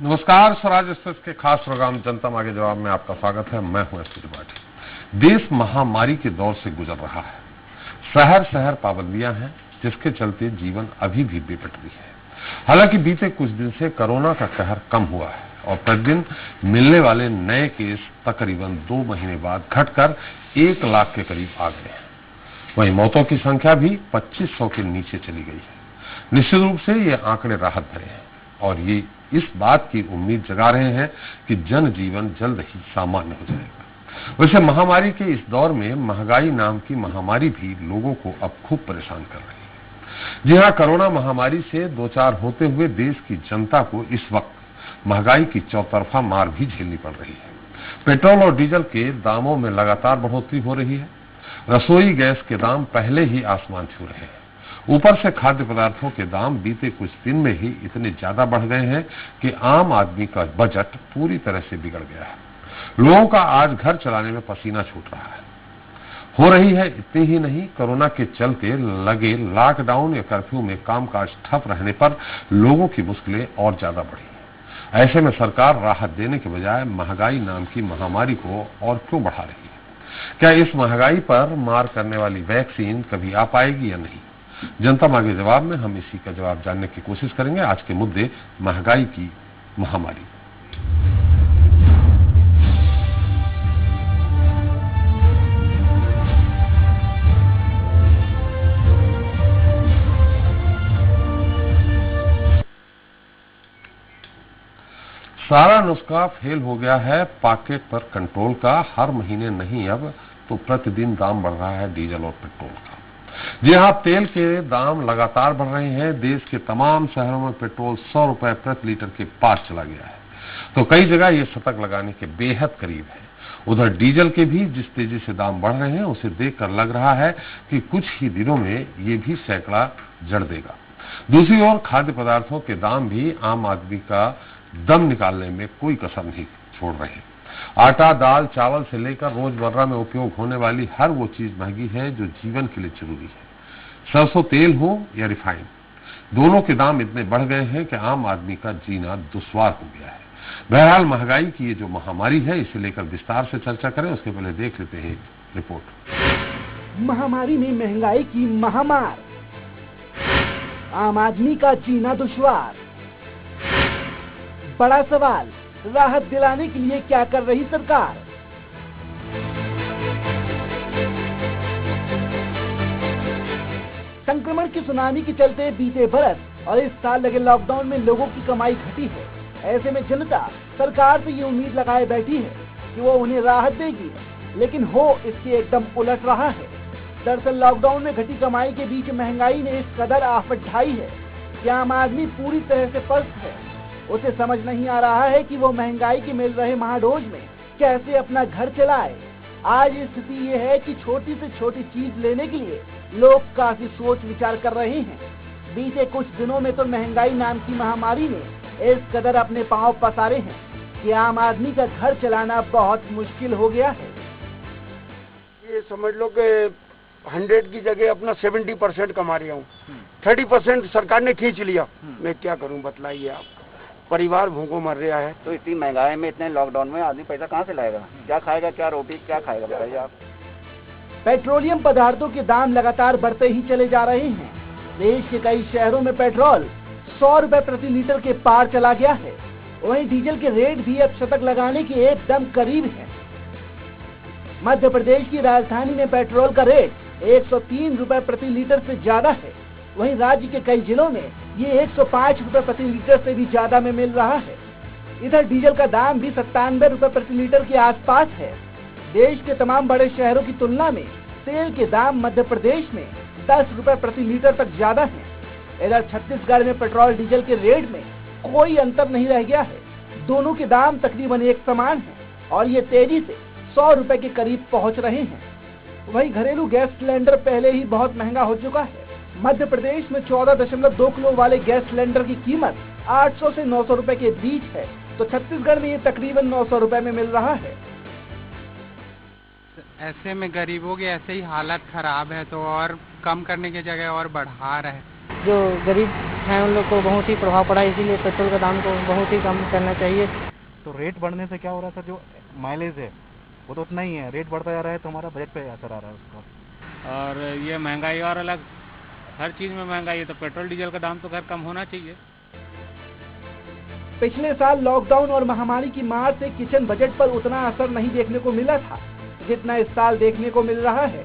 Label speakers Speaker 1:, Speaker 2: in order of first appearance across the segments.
Speaker 1: नमस्कार, स्वराज एक्सप्रेस के खास प्रोग्राम जनता मांगे जवाब में आपका स्वागत है। मैं हूं एसपी त्रिपाठी। देश महामारी के दौर से गुजर रहा है। शहर शहर पाबंदियां हैं, जिसके चलते जीवन अभी भी बेपटरी है। हालांकि बीते कुछ दिन से कोरोना का कहर कम हुआ है और प्रतिदिन मिलने वाले नए केस तकरीबन 2 महीने बाद घटकर 1 लाख के करीब आ गए हैं। वहीं मौतों की संख्या भी 2500 के नीचे चली गई है। निश्चित रूप से ये आंकड़े राहत भरे हैं और ये इस बात की उम्मीद जगा रहे हैं कि जनजीवन जल्द ही सामान्य हो जाएगा। वैसे महामारी के इस दौर में महंगाई नाम की महामारी भी लोगों को अब खूब परेशान कर रही है। जी हां, कोरोना महामारी से दो चार होते हुए देश की जनता को इस वक्त महंगाई की चौतरफा मार भी झेलनी पड़ रही है। पेट्रोल और डीजल के दामों में लगातार बढ़ोतरी हो रही है। रसोई गैस के दाम पहले ही आसमान छू रहे हैं। ऊपर से खाद्य पदार्थों के दाम बीते कुछ दिन में ही इतने ज्यादा बढ़ गए हैं कि आम आदमी का बजट पूरी तरह से बिगड़ गया है। लोगों का आज घर चलाने में पसीना छूट रहा है। हो रही है इतनी ही नहीं, कोरोना के चलते लगे लॉकडाउन या कर्फ्यू में कामकाज ठप रहने पर लोगों की मुश्किलें और ज्यादा बढ़ी हैं। ऐसे में सरकार राहत देने के बजाय महंगाई नाम की महामारी को और क्यों बढ़ा रही है? क्या इस महंगाई पर मार करने वाली वैक्सीन कभी आ पाएगी या नहीं? जनता मांगे जवाब में हम इसी का जवाब जानने की कोशिश करेंगे। आज के मुद्दे महंगाई की महामारी। सारा नुस्खा फेल हो गया है पॉकेट पर कंट्रोल का। हर महीने नहीं, अब तो प्रतिदिन दाम बढ़ रहा है डीजल और पेट्रोल का। जी हां, तेल के दाम लगातार बढ़ रहे हैं। देश के तमाम शहरों में पेट्रोल 100 रुपए प्रति लीटर के पास चला गया है, तो कई जगह ये शतक लगाने के बेहद करीब है। उधर डीजल के भी जिस तेजी से दाम बढ़ रहे हैं, उसे देखकर लग रहा है कि कुछ ही दिनों में ये भी सैकड़ा जड़ देगा। दूसरी ओर खाद्य पदार्थों के दाम भी आम आदमी का दम निकालने में कोई कसर नहीं छोड़ रहे हैं। आटा, दाल, चावल से लेकर रोजमर्रा में उपयोग होने वाली हर वो चीज महंगी है जो जीवन के लिए जरूरी है। सरसों तेल हो या रिफाइंड, दोनों के दाम इतने बढ़ गए हैं कि आम आदमी का जीना दुश्वार हो गया है। बहरहाल, महंगाई की ये जो महामारी है, इसे लेकर विस्तार से चर्चा करें उसके पहले देख लेते हैं रिपोर्ट।
Speaker 2: महामारी में महंगाई की महामार, आम आदमी का जीना दुश्वार। बड़ा सवाल, राहत दिलाने के लिए क्या कर रही सरकार? संक्रमण की सुनामी के चलते बीते बरस और इस साल लगे लॉकडाउन में लोगों की कमाई घटी है। ऐसे में जनता सरकार से ये उम्मीद लगाए बैठी है कि वो उन्हें राहत देगी, लेकिन हो इसके एकदम उलट रहा है। दरअसल लॉकडाउन में घटी कमाई के बीच महंगाई ने इस कदर आफत ढाई है कि आम आदमी पूरी तरह से पस्त है। उसे समझ नहीं आ रहा है कि वो महंगाई के मिल रहे महाडोज में कैसे अपना घर चलाए। आज स्थिति ये है कि छोटी से छोटी चीज लेने के लिए लोग काफी सोच विचार कर रहे हैं। बीते कुछ दिनों में तो महंगाई नाम की महामारी ने इस कदर अपने पांव पसारे हैं कि आम आदमी का घर चलाना बहुत मुश्किल हो गया है।
Speaker 3: ये समझ लो कि 100 की जगह अपना 70% कमा रहा हूँ। 30% सरकार ने खींच लिया। मैं क्या करूँ बतलाइए आप। परिवार भूखों मर रहा है।
Speaker 4: तो इतनी महंगाई में, इतने लॉकडाउन में आदमी पैसा कहाँ से लाएगा? क्या खाएगा, क्या रोटी क्या खाएगा, बताइए आप।
Speaker 2: पेट्रोलियम पदार्थों के दाम लगातार बढ़ते ही चले जा रहे हैं। देश के कई शहरों में पेट्रोल 100 रुपए प्रति लीटर के पार चला गया है। वहीं डीजल के रेट भी अब शतक लगाने के एकदम करीब है। मध्य प्रदेश की राजधानी में पेट्रोल का रेट 103 रुपए प्रति लीटर से ज्यादा है। वहीं राज्य के कई जिलों में ये 105 रुपए प्रति लीटर से भी ज्यादा में मिल रहा है। इधर डीजल का दाम भी 97 रुपए प्रति लीटर के आसपास है। देश के तमाम बड़े शहरों की तुलना में तेल के दाम मध्य प्रदेश में 10 रुपए प्रति लीटर तक ज्यादा है। इधर छत्तीसगढ़ में पेट्रोल डीजल के रेट में कोई अंतर नहीं रह गया है। दोनों के दाम तकरीबन एक समान है और ये तेजी से 100 रुपए के करीब पहुंच रहे हैं। वहीं घरेलू गैस सिलेंडर पहले ही बहुत महंगा हो चुका है। मध्य प्रदेश में 14.2 किलो वाले गैस सिलेंडर की कीमत 800 से 900 रुपए के बीच है, तो छत्तीसगढ़ में ये तकरीबन 900 रुपए में मिल रहा है।
Speaker 5: ऐसे में गरीबों की ऐसे ही हालत खराब है, तो और कम करने की जगह और बढ़ा रहे।
Speaker 6: जो गरीब
Speaker 5: है उन लोग को बहुत ही प्रभाव पड़ा, इसीलिए पेट्रोल का दाम को बहुत ही कम करना चाहिए।
Speaker 6: तो रेट बढ़ने से क्या हो रहा है सर, जो माइलेज है वो तो उतना ही है, रेट बढ़ता जा रहा है तो हमारा बजट पे असर आ रहा है उसका।
Speaker 7: और ये महंगाई और अलग, हर चीज़ में महंगाई है, तो पेट्रोल डीजल का दाम तो खैर कम होना चाहिए।
Speaker 2: पिछले साल लॉकडाउन और महामारी की मार से किचन बजट पर उतना असर नहीं देखने को मिला था जितना इस साल देखने को मिल रहा है।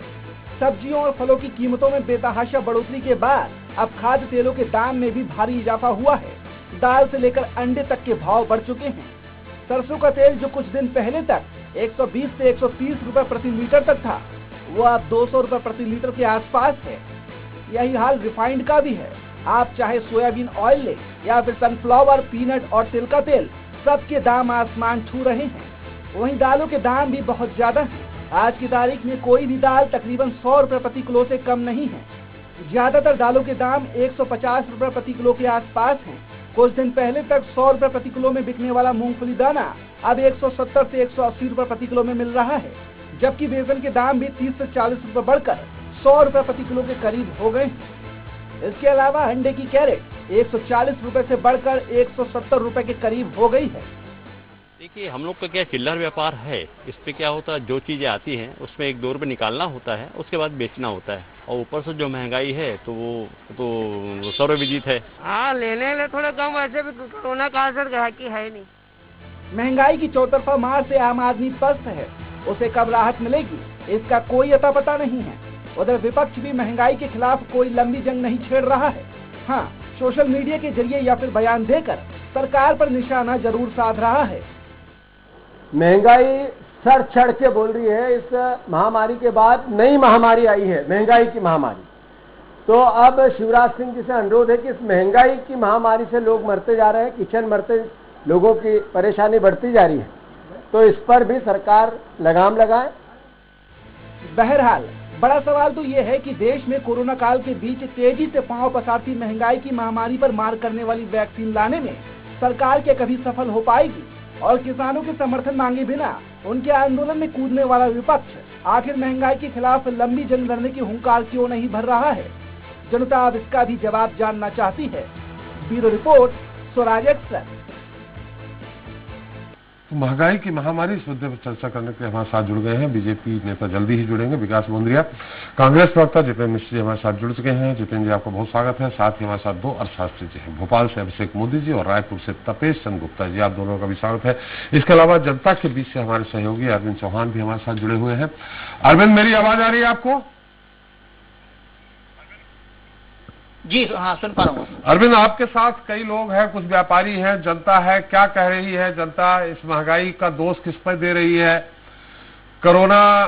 Speaker 2: सब्जियों और फलों की कीमतों में बेतहाशा बढ़ोतरी के बाद अब खाद्य तेलों के दाम में भी भारी इजाफा हुआ है। दाल से लेकर अंडे तक के भाव बढ़ चुके हैं। सरसों का तेल जो कुछ दिन पहले तक 120 से 130 रुपए प्रति लीटर तक था, वो अब 200 रुपए प्रति लीटर के आसपास है। यही हाल रिफाइंड का भी है। आप चाहे सोयाबीन ऑयल ले या फिर सनफ्लावर, पीनट और तिल का तेल, सबके दाम आसमान छू रहे हैं। वहीं दालों के दाम भी बहुत ज्यादा हैं। आज की तारीख में कोई भी दाल तकरीबन 100 रुपए प्रति किलो से कम नहीं है। ज्यादातर दालों के दाम 150 रुपए प्रति किलो के आसपास हैं। कुछ दिन पहले तक 100 रुपए प्रति किलो में बिकने वाला मूंगफली दाना अब 170 से 180 रुपए प्रति किलो में मिल रहा है, जबकि बेसन के दाम भी 30 से 40 रुपए बढ़कर 100 रुपए प्रति किलो के करीब हो गए हैं। इसके अलावा अंडे की कैरेट 140 रुपए से बढ़कर 170 रुपए के करीब हो गई है।
Speaker 8: देखिए, हम लोग का क्या चिल्लर व्यापार है, इस पे क्या होता है, जो चीजें आती हैं उसमें 1-2 रुपए निकालना होता है, उसके बाद बेचना होता है। और ऊपर से जो महंगाई है तो वो सर्वविदित है।
Speaker 9: हाँ, लेने ले थोड़ा कम, वैसे भी कोरोना काल से ग्राहकी है नहीं।
Speaker 2: महंगाई की चौतरफा मार से आम आदमी पस्त है। उसे कब राहत मिलेगी, इसका कोई अता पता नहीं है। उधर विपक्ष भी महंगाई के खिलाफ कोई लंबी जंग नहीं छेड़ रहा है। हाँ, सोशल मीडिया के जरिए या फिर बयान देकर सरकार पर निशाना जरूर साध रहा है।
Speaker 10: महंगाई सर चढ़ के बोल रही है। इस महामारी के बाद नई महामारी आई है, महंगाई की महामारी। तो अब शिवराज सिंह जी से अनुरोध है कि इस महंगाई की महामारी से लोग मरते जा रहे हैं, किचन मरते, लोगों की परेशानी बढ़ती जा रही है, तो इस पर भी सरकार लगाम लगाए।
Speaker 2: बहरहाल बड़ा सवाल तो ये है कि देश में कोरोना काल के बीच तेजी से पांव पसारती महंगाई की महामारी पर मार करने वाली वैक्सीन लाने में सरकार क्या कभी सफल हो पाएगी, और किसानों के समर्थन मांगे बिना उनके आंदोलन में कूदने वाला विपक्ष आखिर महंगाई के खिलाफ लंबी जंग लड़ने की हुंकार क्यों नहीं भर रहा है। जनता अब इसका भी जवाब जानना चाहती है। Bureau report, Swaraj express.
Speaker 1: तो महंगाई की महामारी, इस मुद्दे पर चर्चा करने के लिए हमारे साथ जुड़ गए हैं बीजेपी नेता, जल्दी ही जुड़ेंगे, विकास मुंद्रिया। कांग्रेस प्रवक्ता जितेंद्र मिश्र जी हमारे साथ जुड़ चुके हैं। जितेंद्र जी, आपका बहुत स्वागत है। साथ ही हमारे साथ 2 अर्थशास्त्री जी हैं, भोपाल से अभिषेक मोदी जी और रायपुर से तपेश चंद गुप्ता जी, आप दोनों का भी स्वागत है। इसके अलावा जनता के बीच से हमारे सहयोगी अरविंद चौहान भी हमारे साथ जुड़े हुए हैं। अरविंद, मेरी आवाज आ रही है आपको?
Speaker 11: जी हाँ, सुन पा रहा हूँ।
Speaker 1: अरविंद, आपके साथ कई लोग हैं, कुछ व्यापारी हैं, जनता है, क्या कह रही है जनता? इस महंगाई का दोष किस पर दे रही है? कोरोना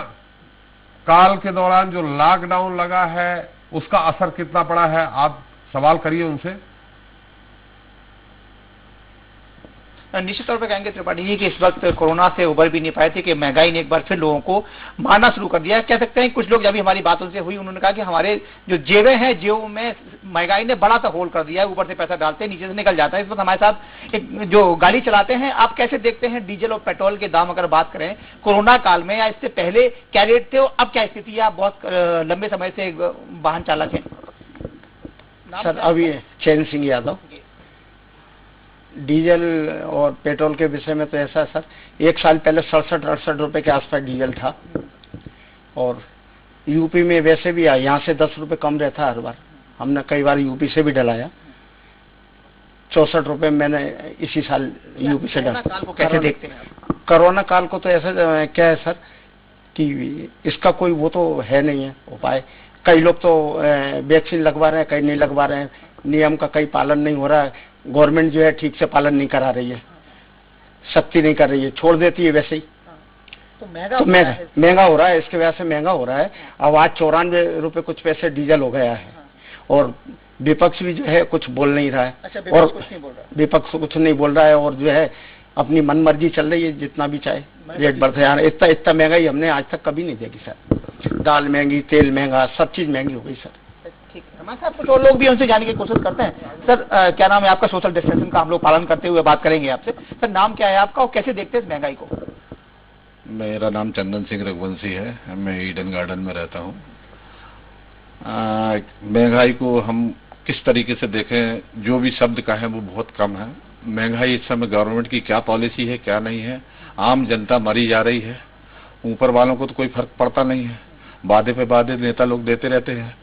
Speaker 1: काल के दौरान जो लॉकडाउन लगा है उसका असर कितना पड़ा है? आप सवाल करिए उनसे।
Speaker 11: निश्चित तौर पर कहेंगे त्रिपाठी जी कि इस वक्त कोरोना से उबर भी नहीं पाए थे कि महंगाई ने एक बार फिर लोगों को मारना शुरू कर दिया। कह सकते हैं कुछ लोग, जब भी हमारी बात उनसे हुई, उन्होंने कहा कि हमारे जो जेबें हैं, जेबों में महंगाई ने बड़ा सा होल कर दिया है। ऊपर से पैसा डालते हैं, नीचे से निकल जाता है। इस वक्त हमारे साथ एक जो गाड़ी चलाते हैं, आप कैसे देखते हैं डीजल और पेट्रोल के दाम अगर बात करें कोरोना काल में या इससे पहले क्या रेट थे, अब क्या स्थिति है? आप बहुत लंबे समय से वाहन चालक हैं।
Speaker 3: सर, अभी चैन सिंह यादव। डीजल और पेट्रोल के विषय में तो ऐसा सर, 1 साल पहले 67-68 रुपए के आसपास डीजल था, और यूपी में वैसे भी यहाँ से 10 रुपए कम रहता हर बार। हमने कई बार यूपी से भी डलाया। 64 रुपए मैंने इसी साल यूपी से डला।
Speaker 11: कैसे देखते हैं?
Speaker 3: कोरोना काल को तो ऐसा क्या है सर कि इसका कोई वो तो है नहीं है उपाय। कई लोग तो वैक्सीन लगवा रहे हैं, कई नहीं लगवा रहे हैं। नियम का कई पालन नहीं हो रहा है। गवर्नमेंट जो है ठीक से पालन नहीं करा रही है, सख्ती नहीं कर रही है, छोड़ देती है वैसे ही।
Speaker 11: तो महंगा
Speaker 3: हो रहा है, इसके वजह से महंगा हो रहा है। अब आज 94 रुपए कुछ पैसे डीजल हो गया है, और विपक्ष भी जो है कुछ बोल नहीं रहा है।
Speaker 11: अच्छा,
Speaker 3: और
Speaker 11: विपक्ष
Speaker 3: कुछ नहीं बोल रहा है, और जो है अपनी मनमर्जी चल रही है, जितना भी चाहे रेट बढ़ते जा रहे हैं। इतना महंगाई हमने आज तक कभी नहीं देखी सर। दाल महंगी, तेल महंगा, सब चीज महंगी हो गई सर।
Speaker 11: ठीक है, हमारे साथ कुछ और लोग भी उनसे जानने की कोशिश करते हैं। सर, क्या नाम है आपका? सोशल डिस्टेंसिंग का हम लोग पालन करते हुए बात करेंगे आपसे। सर, नाम क्या है आपका और कैसे देखते हैं इस महंगाई को?
Speaker 12: मेरा नाम चंदन सिंह रघुवंशी है, मैं ईडन गार्डन में रहता हूँ। महंगाई को हम किस तरीके से देखें, जो भी शब्द कहें वो बहुत कम है। महंगाई इस समय गवर्नमेंट की क्या पॉलिसी है क्या नहीं है, आम जनता मरी जा रही है, ऊपर वालों को तो कोई फर्क पड़ता नहीं है। वादे पे वादे नेता लोग देते रहते हैं,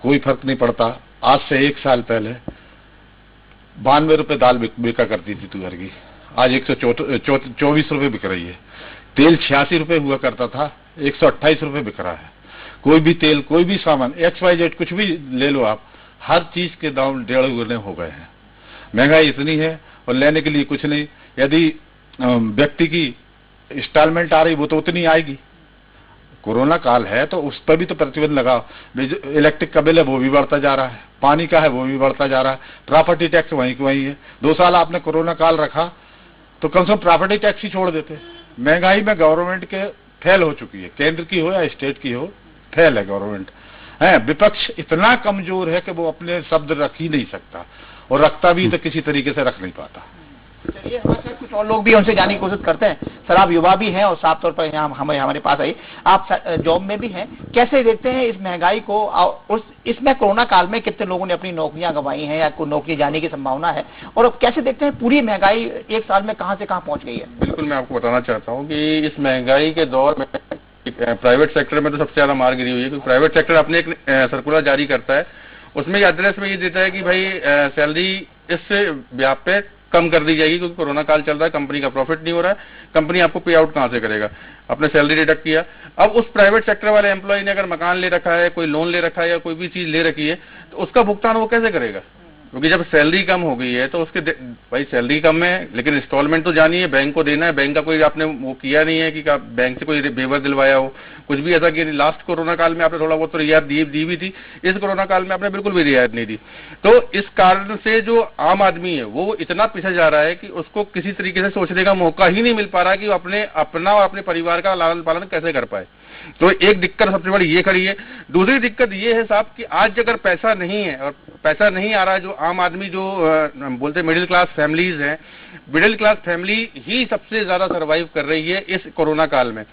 Speaker 12: कोई फर्क नहीं पड़ता। आज से 1 साल पहले 92 रुपए दाल बिका करती थी तुअर की, आज 124 रुपए बिक रही है। तेल 86 रुपए हुआ करता था, 128 रुपए बिक रहा है। कोई भी तेल, कोई भी सामान XYZ कुछ भी ले लो आप, हर चीज के दाम 1.5 गुने हो गए हैं। महंगाई इतनी है और लेने के लिए कुछ नहीं। यदि व्यक्ति की इंस्टॉलमेंट आ रही वो तो उतनी आएगी। कोरोना काल है तो उस पर भी तो प्रतिबंध लगाओ। इलेक्ट्रिक का बिल है वो भी बढ़ता जा रहा है, पानी का है वो भी बढ़ता जा रहा है, प्रॉपर्टी टैक्स वहीं की वहीं है। 2 साल आपने कोरोना काल रखा तो कम से कम प्रॉपर्टी टैक्स ही छोड़ देते। महंगाई में गवर्नमेंट के फेल हो चुकी है, केंद्र की हो या स्टेट की हो, फेल है गवर्नमेंट है। विपक्ष इतना कमजोर है कि वो अपने शब्द रख ही नहीं सकता, और रखता भी तो किसी तरीके से रख नहीं पाता।
Speaker 11: चलिए हमारे साथ कुछ और लोग भी उनसे जानने की कोशिश करते हैं। सर आप युवा भी हैं और साफ तौर पर यहाँ हमारे पास आई, आप जॉब में भी हैं, कैसे देखते हैं इस महंगाई को? और इसमें कोरोना काल में कितने लोगों ने अपनी नौकरियां गंवाई हैं या कोई नौकरी जाने की संभावना है, और कैसे देखते हैं पूरी महंगाई 1 साल में कहां से कहां पहुंच गई है?
Speaker 13: बिल्कुल, मैं आपको बताना चाहता हूँ कि इस महंगाई के दौर में प्राइवेट सेक्टर में तो सबसे ज्यादा मार गिरी हुई है, क्योंकि प्राइवेट सेक्टर अपने एक सर्कुलर जारी करता है, उसमें एड्रेस में ये देता है कि भाई सैलरी इस ब्याज पे कम कर दी जाएगी, क्योंकि कोरोना काल चल रहा है, कंपनी का प्रॉफिट नहीं हो रहा है, कंपनी आपको पे आउट कहां से करेगा? अपने सैलरी डिडक्ट किया। अब उस प्राइवेट सेक्टर वाले एम्प्लॉय ने अगर मकान ले रखा है, कोई लोन ले रखा है या कोई भी चीज ले रखी है, तो उसका भुगतान वो कैसे करेगा? क्योंकि जब सैलरी कम हो गई है तो उसके भाई सैलरी कम है लेकिन इंस्टॉलमेंट तो जानी है, बैंक को देना है, बैंक का कोई आपने वो किया नहीं है कि बैंक से कोई वेवर दिलवाया हो, कुछ भी ऐसा कि लास्ट कोरोना काल में आपने थोड़ा बहुत तो रियायत दी भी थी, इस कोरोना काल में आपने बिल्कुल भी रियायत नहीं दी। तो इस कारण से जो आम आदमी है वो इतना पीछे जा रहा है कि उसको किसी तरीके से सोचने का मौका ही नहीं मिल पा रहा कि वो अपना और अपने परिवार का लालन पालन कैसे कर पाए। तो एक दिक्कत सबसे बड़ी ये खड़ी है। दूसरी दिक्कत ये है साहब कि आज अगर पैसा नहीं है और पैसा नहीं आ रहा है, जो आम आदमी जो बोलते मिडिल क्लास फैमिलीज हैं, मिडिल क्लास फैमिली ही सबसे ज्यादा सर्वाइव कर रही है इस कोरोना काल में।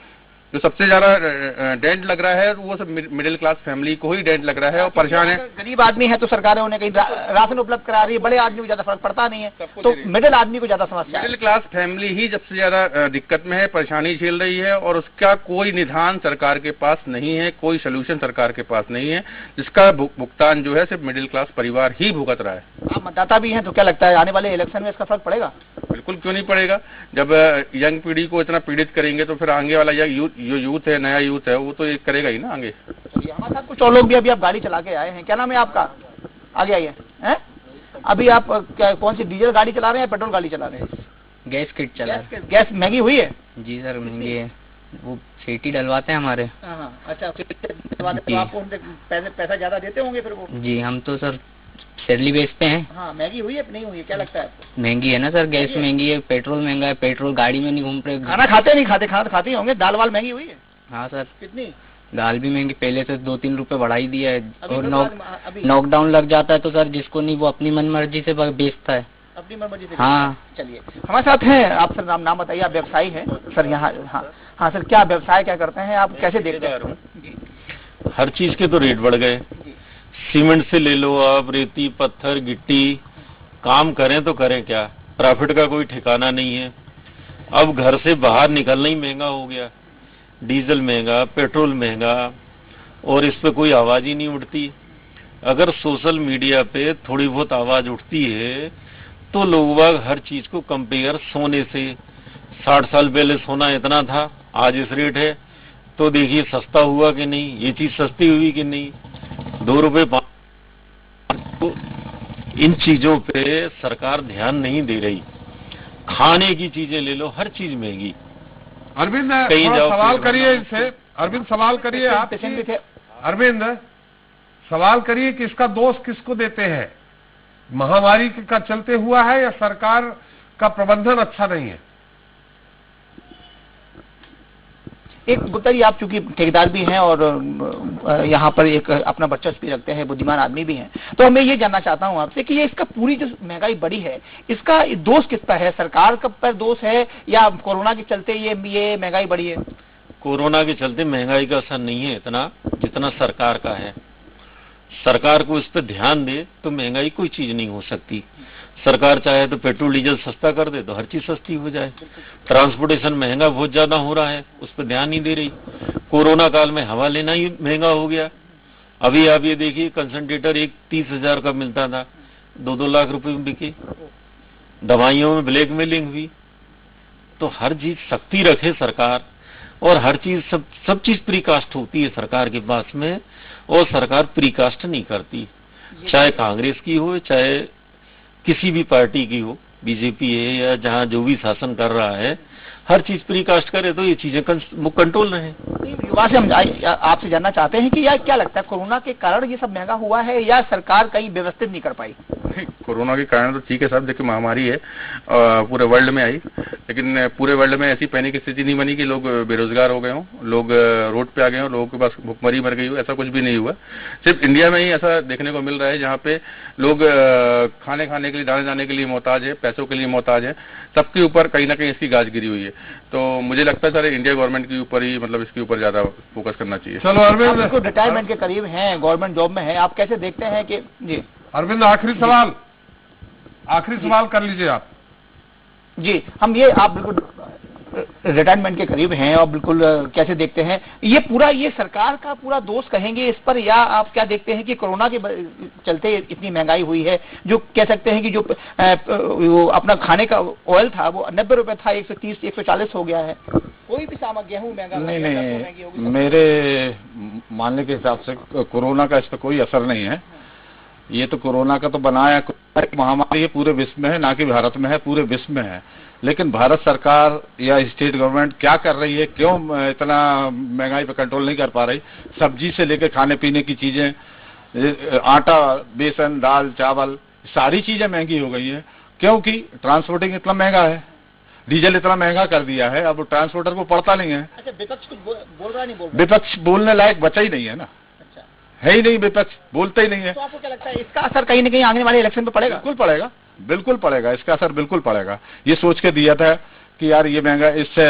Speaker 13: जो सबसे ज्यादा डेंट लग रहा है वो सब मिडिल क्लास फैमिली को ही डेंट लग रहा है और परेशान है।
Speaker 11: गरीब आदमी है तो सरकारें उन्हें कहीं राशन उपलब्ध करा रही है, बड़े आदमी को ज्यादा फर्क पड़ता नहीं है, तो मिडिल आदमी को ज्यादा समस्या है।
Speaker 13: मिडिल क्लास फैमिली ही सबसे ज्यादा दिक्कत में है, परेशानी झेल रही है, और उसका कोई निदान सरकार के पास नहीं है, कोई सोल्यूशन सरकार के पास नहीं है, जिसका भुगतान जो है सिर्फ मिडिल क्लास परिवार ही भुगत रहा है।
Speaker 11: आप मतदाता भी हैं तो क्या लगता है आने वाले इलेक्शन में इसका फर्क पड़ेगा?
Speaker 13: बिल्कुल, क्यों नहीं पड़ेगा। जब यंग पीढ़ी को इतना पीड़ित करेंगे तो फिर आगे वाला जो यूथ है, नया यूथ है, वो तो ये करेगा ही ना आगे।
Speaker 11: हमारे साथ कुछ और लोग भी अभी आप गाड़ी चला के आए हैं, क्या नाम है आपका? आगे आइए। हैं अभी आप कौन सी डीजल गाड़ी चला रहे हैं, पेट्रोल गाड़ी चला रहे हैं?
Speaker 14: गैस किट चला रहे हैं।
Speaker 11: गैस महंगी हुई है?
Speaker 14: जी सर महंगी है, वो सीटी डलवाते हैं हमारे।
Speaker 11: अच्छा, तो आपको उनसे पैसा ज्यादा देते होंगे फिर वो?
Speaker 14: जी, हम तो सर सैलरी बेस पे हैं।
Speaker 11: हाँ, महंगी हुई है नहीं हुई है, क्या लगता है आपको?
Speaker 14: महंगी है ना सर, गैस महंगी है, पेट्रोल महंगा है, पेट्रोल गाड़ी में नहीं घूम रहे।
Speaker 11: खाना खाते नहीं खाते, खाना तो खाते ही होंगे। दाल वाल महंगी हुई है?
Speaker 14: हाँ सर।
Speaker 11: कितनी?
Speaker 14: दाल भी महंगी, पहले से 2-3 रुपए बढ़ा ही दिया है, और लॉकडाउन लग जाता है तो सर जिसको नहीं वो अपनी मन मर्जी से बेचता है,
Speaker 11: अपनी मन मर्जी से।
Speaker 14: हाँ।
Speaker 11: चलिए हमारे साथ हैं आप सर, नाम बताइए। आप व्यवसायी हैं सर यहाँ? हाँ सर, क्या व्यवसाय क्या करते हैं आप, कैसे देखते हैं?
Speaker 15: हर चीज के तो रेट बढ़ गए। सीमेंट से ले लो आप, रेती पत्थर गिट्टी, काम करें तो करें क्या, प्रॉफिट का कोई ठिकाना नहीं है। अब घर से बाहर निकलना ही महंगा हो गया, डीजल महंगा, पेट्रोल महंगा, और इस पे कोई आवाज ही नहीं उठती। अगर सोशल मीडिया पे थोड़ी बहुत आवाज उठती है तो लोग बाग हर चीज को कंपेयर सोने से, 60 साल पहले सोना इतना था आज इस रेट है, तो देखिए सस्ता हुआ कि नहीं, ये चीज सस्ती हुई कि नहीं, 2 रुपए 5। तो इन चीजों पे सरकार ध्यान नहीं दे रही। खाने की चीजें ले लो, हर चीज महंगी।
Speaker 1: अरविंद सवाल करिए इनसे, अरविंद सवाल करिए आप, अरविंद सवाल करिए कि इसका दोष किसको देते हैं, महामारी का चलते हुआ है या सरकार का प्रबंधन अच्छा नहीं है?
Speaker 11: एक गुप्ता जी, आप चूंकि ठेकेदार भी हैं और यहाँ पर एक अपना वर्चस्व भी रखते हैं, बुद्धिमान आदमी भी हैं, तो मैं ये जानना चाहता हूँ आपसे कि ये इसका पूरी जो महंगाई बढ़ी है, इसका दोष किसका है? सरकार का पर दोष है या कोरोना के चलते ये महंगाई बढ़ी है?
Speaker 15: कोरोना के चलते महंगाई का असर नहीं है इतना जितना सरकार का है। सरकार को इस पर ध्यान दे तो महंगाई कोई चीज नहीं हो सकती। सरकार चाहे तो पेट्रोल डीजल सस्ता कर दे तो हर चीज सस्ती हो जाए। ट्रांसपोर्टेशन महंगा बहुत ज्यादा हो रहा है, उस पर ध्यान नहीं दे रही। कोरोना काल में हवा लेना ही महंगा हो गया। अभी आप ये देखिए, कंसंट्रेटर एक 30,000 का मिलता था, 2-2 लाख रुपए में बिके। दवाइयों में ब्लैकमेलिंग हुई। तो हर चीज सख्ती रखे सरकार, और हर चीज सब चीज प्रीकास्ट होती है सरकार के पास में, और सरकार प्रीकास्ट नहीं करती। चाहे कांग्रेस की हो, चाहे किसी भी पार्टी की हो, बीजेपी है या जहां जो भी शासन कर रहा है, हर चीज प्रीकास्ट करे तो ये चीजें कंट्रोल रहे।
Speaker 11: युवा से हम आपसे जानना चाहते हैं कि यार क्या लगता है, कोरोना के कारण ये सब महंगा हुआ है या सरकार कहीं व्यवस्थित नहीं कर पाई?
Speaker 13: कोरोना के कारण तो ठीक है साहब, देखिए महामारी है पूरे वर्ल्ड में आई, लेकिन पूरे वर्ल्ड में ऐसी पैनिक स्थिति नहीं बनी कि लोग बेरोजगार हो गए हों, लोग रोड पे आ गए हों, लोगों के पास भुखमरी मर गई हो, ऐसा कुछ भी नहीं हुआ। सिर्फ इंडिया में ही ऐसा देखने को मिल रहा है जहाँ पे लोग खाने के लिए, दाने जाने के लिए मोहताज है, पैसों के लिए मोहताज है, सबके ऊपर कहीं ना कहीं इसकी गाज गिरी हुई है। तो मुझे लगता है सर इंडिया गवर्नमेंट के ऊपर ही, मतलब इसके ऊपर ज्यादा फोकस करना चाहिए।
Speaker 1: चलो अरविंद,
Speaker 11: आपको रिटायरमेंट के करीब हैं, गवर्नमेंट जॉब में है, आप कैसे देखते हैं कि जी
Speaker 1: अरविंद आखिरी सवाल कर लीजिए आप।
Speaker 11: जी, हम ये, आप बिल्कुल रिटायरमेंट के करीब हैं और बिल्कुल कैसे देखते हैं ये सरकार का पूरा दोष कहेंगे इस पर, या आप क्या देखते हैं कि कोरोना के चलते इतनी महंगाई हुई है, जो कह सकते हैं कि जो अपना खाने का ऑयल था वो 90 रुपए था, 130 140 हो गया है। कोई भी सामग्री गेहूं महंगा
Speaker 12: नहीं, मेरे मानने के हिसाब से कोरोना का इस पर कोई असर नहीं है। ये तो कोरोना का तो बनाया महामारी है, पूरे विश्व में है, ना कि भारत में है, पूरे विश्व में है। लेकिन भारत सरकार या स्टेट गवर्नमेंट क्या कर रही है, क्यों इतना महंगाई पे कंट्रोल नहीं कर पा रही? सब्जी से लेकर खाने पीने की चीजें, आटा, बेसन, दाल, चावल, सारी चीजें महंगी हो गई है, क्योंकि ट्रांसपोर्टिंग इतना महंगा है, डीजल इतना महंगा कर दिया है, अब ट्रांसपोर्टर को पड़ता नहीं है।
Speaker 11: अच्छा, विपक्ष कुछ बोल रहा नहीं?
Speaker 12: विपक्ष बोलने लायक बचा ही नहीं है ना, है ही नहीं, विपक्ष बोलते ही नहीं है।
Speaker 11: तो आपको क्या लगता है इसका असर कहीं न कहीं आने वाले इलेक्शन पे पड़ेगा?
Speaker 12: बिल्कुल पड़ेगा, बिल्कुल पड़ेगा, इसका असर बिल्कुल पड़ेगा। ये सोच के दिया था कि यार ये महंगा, इससे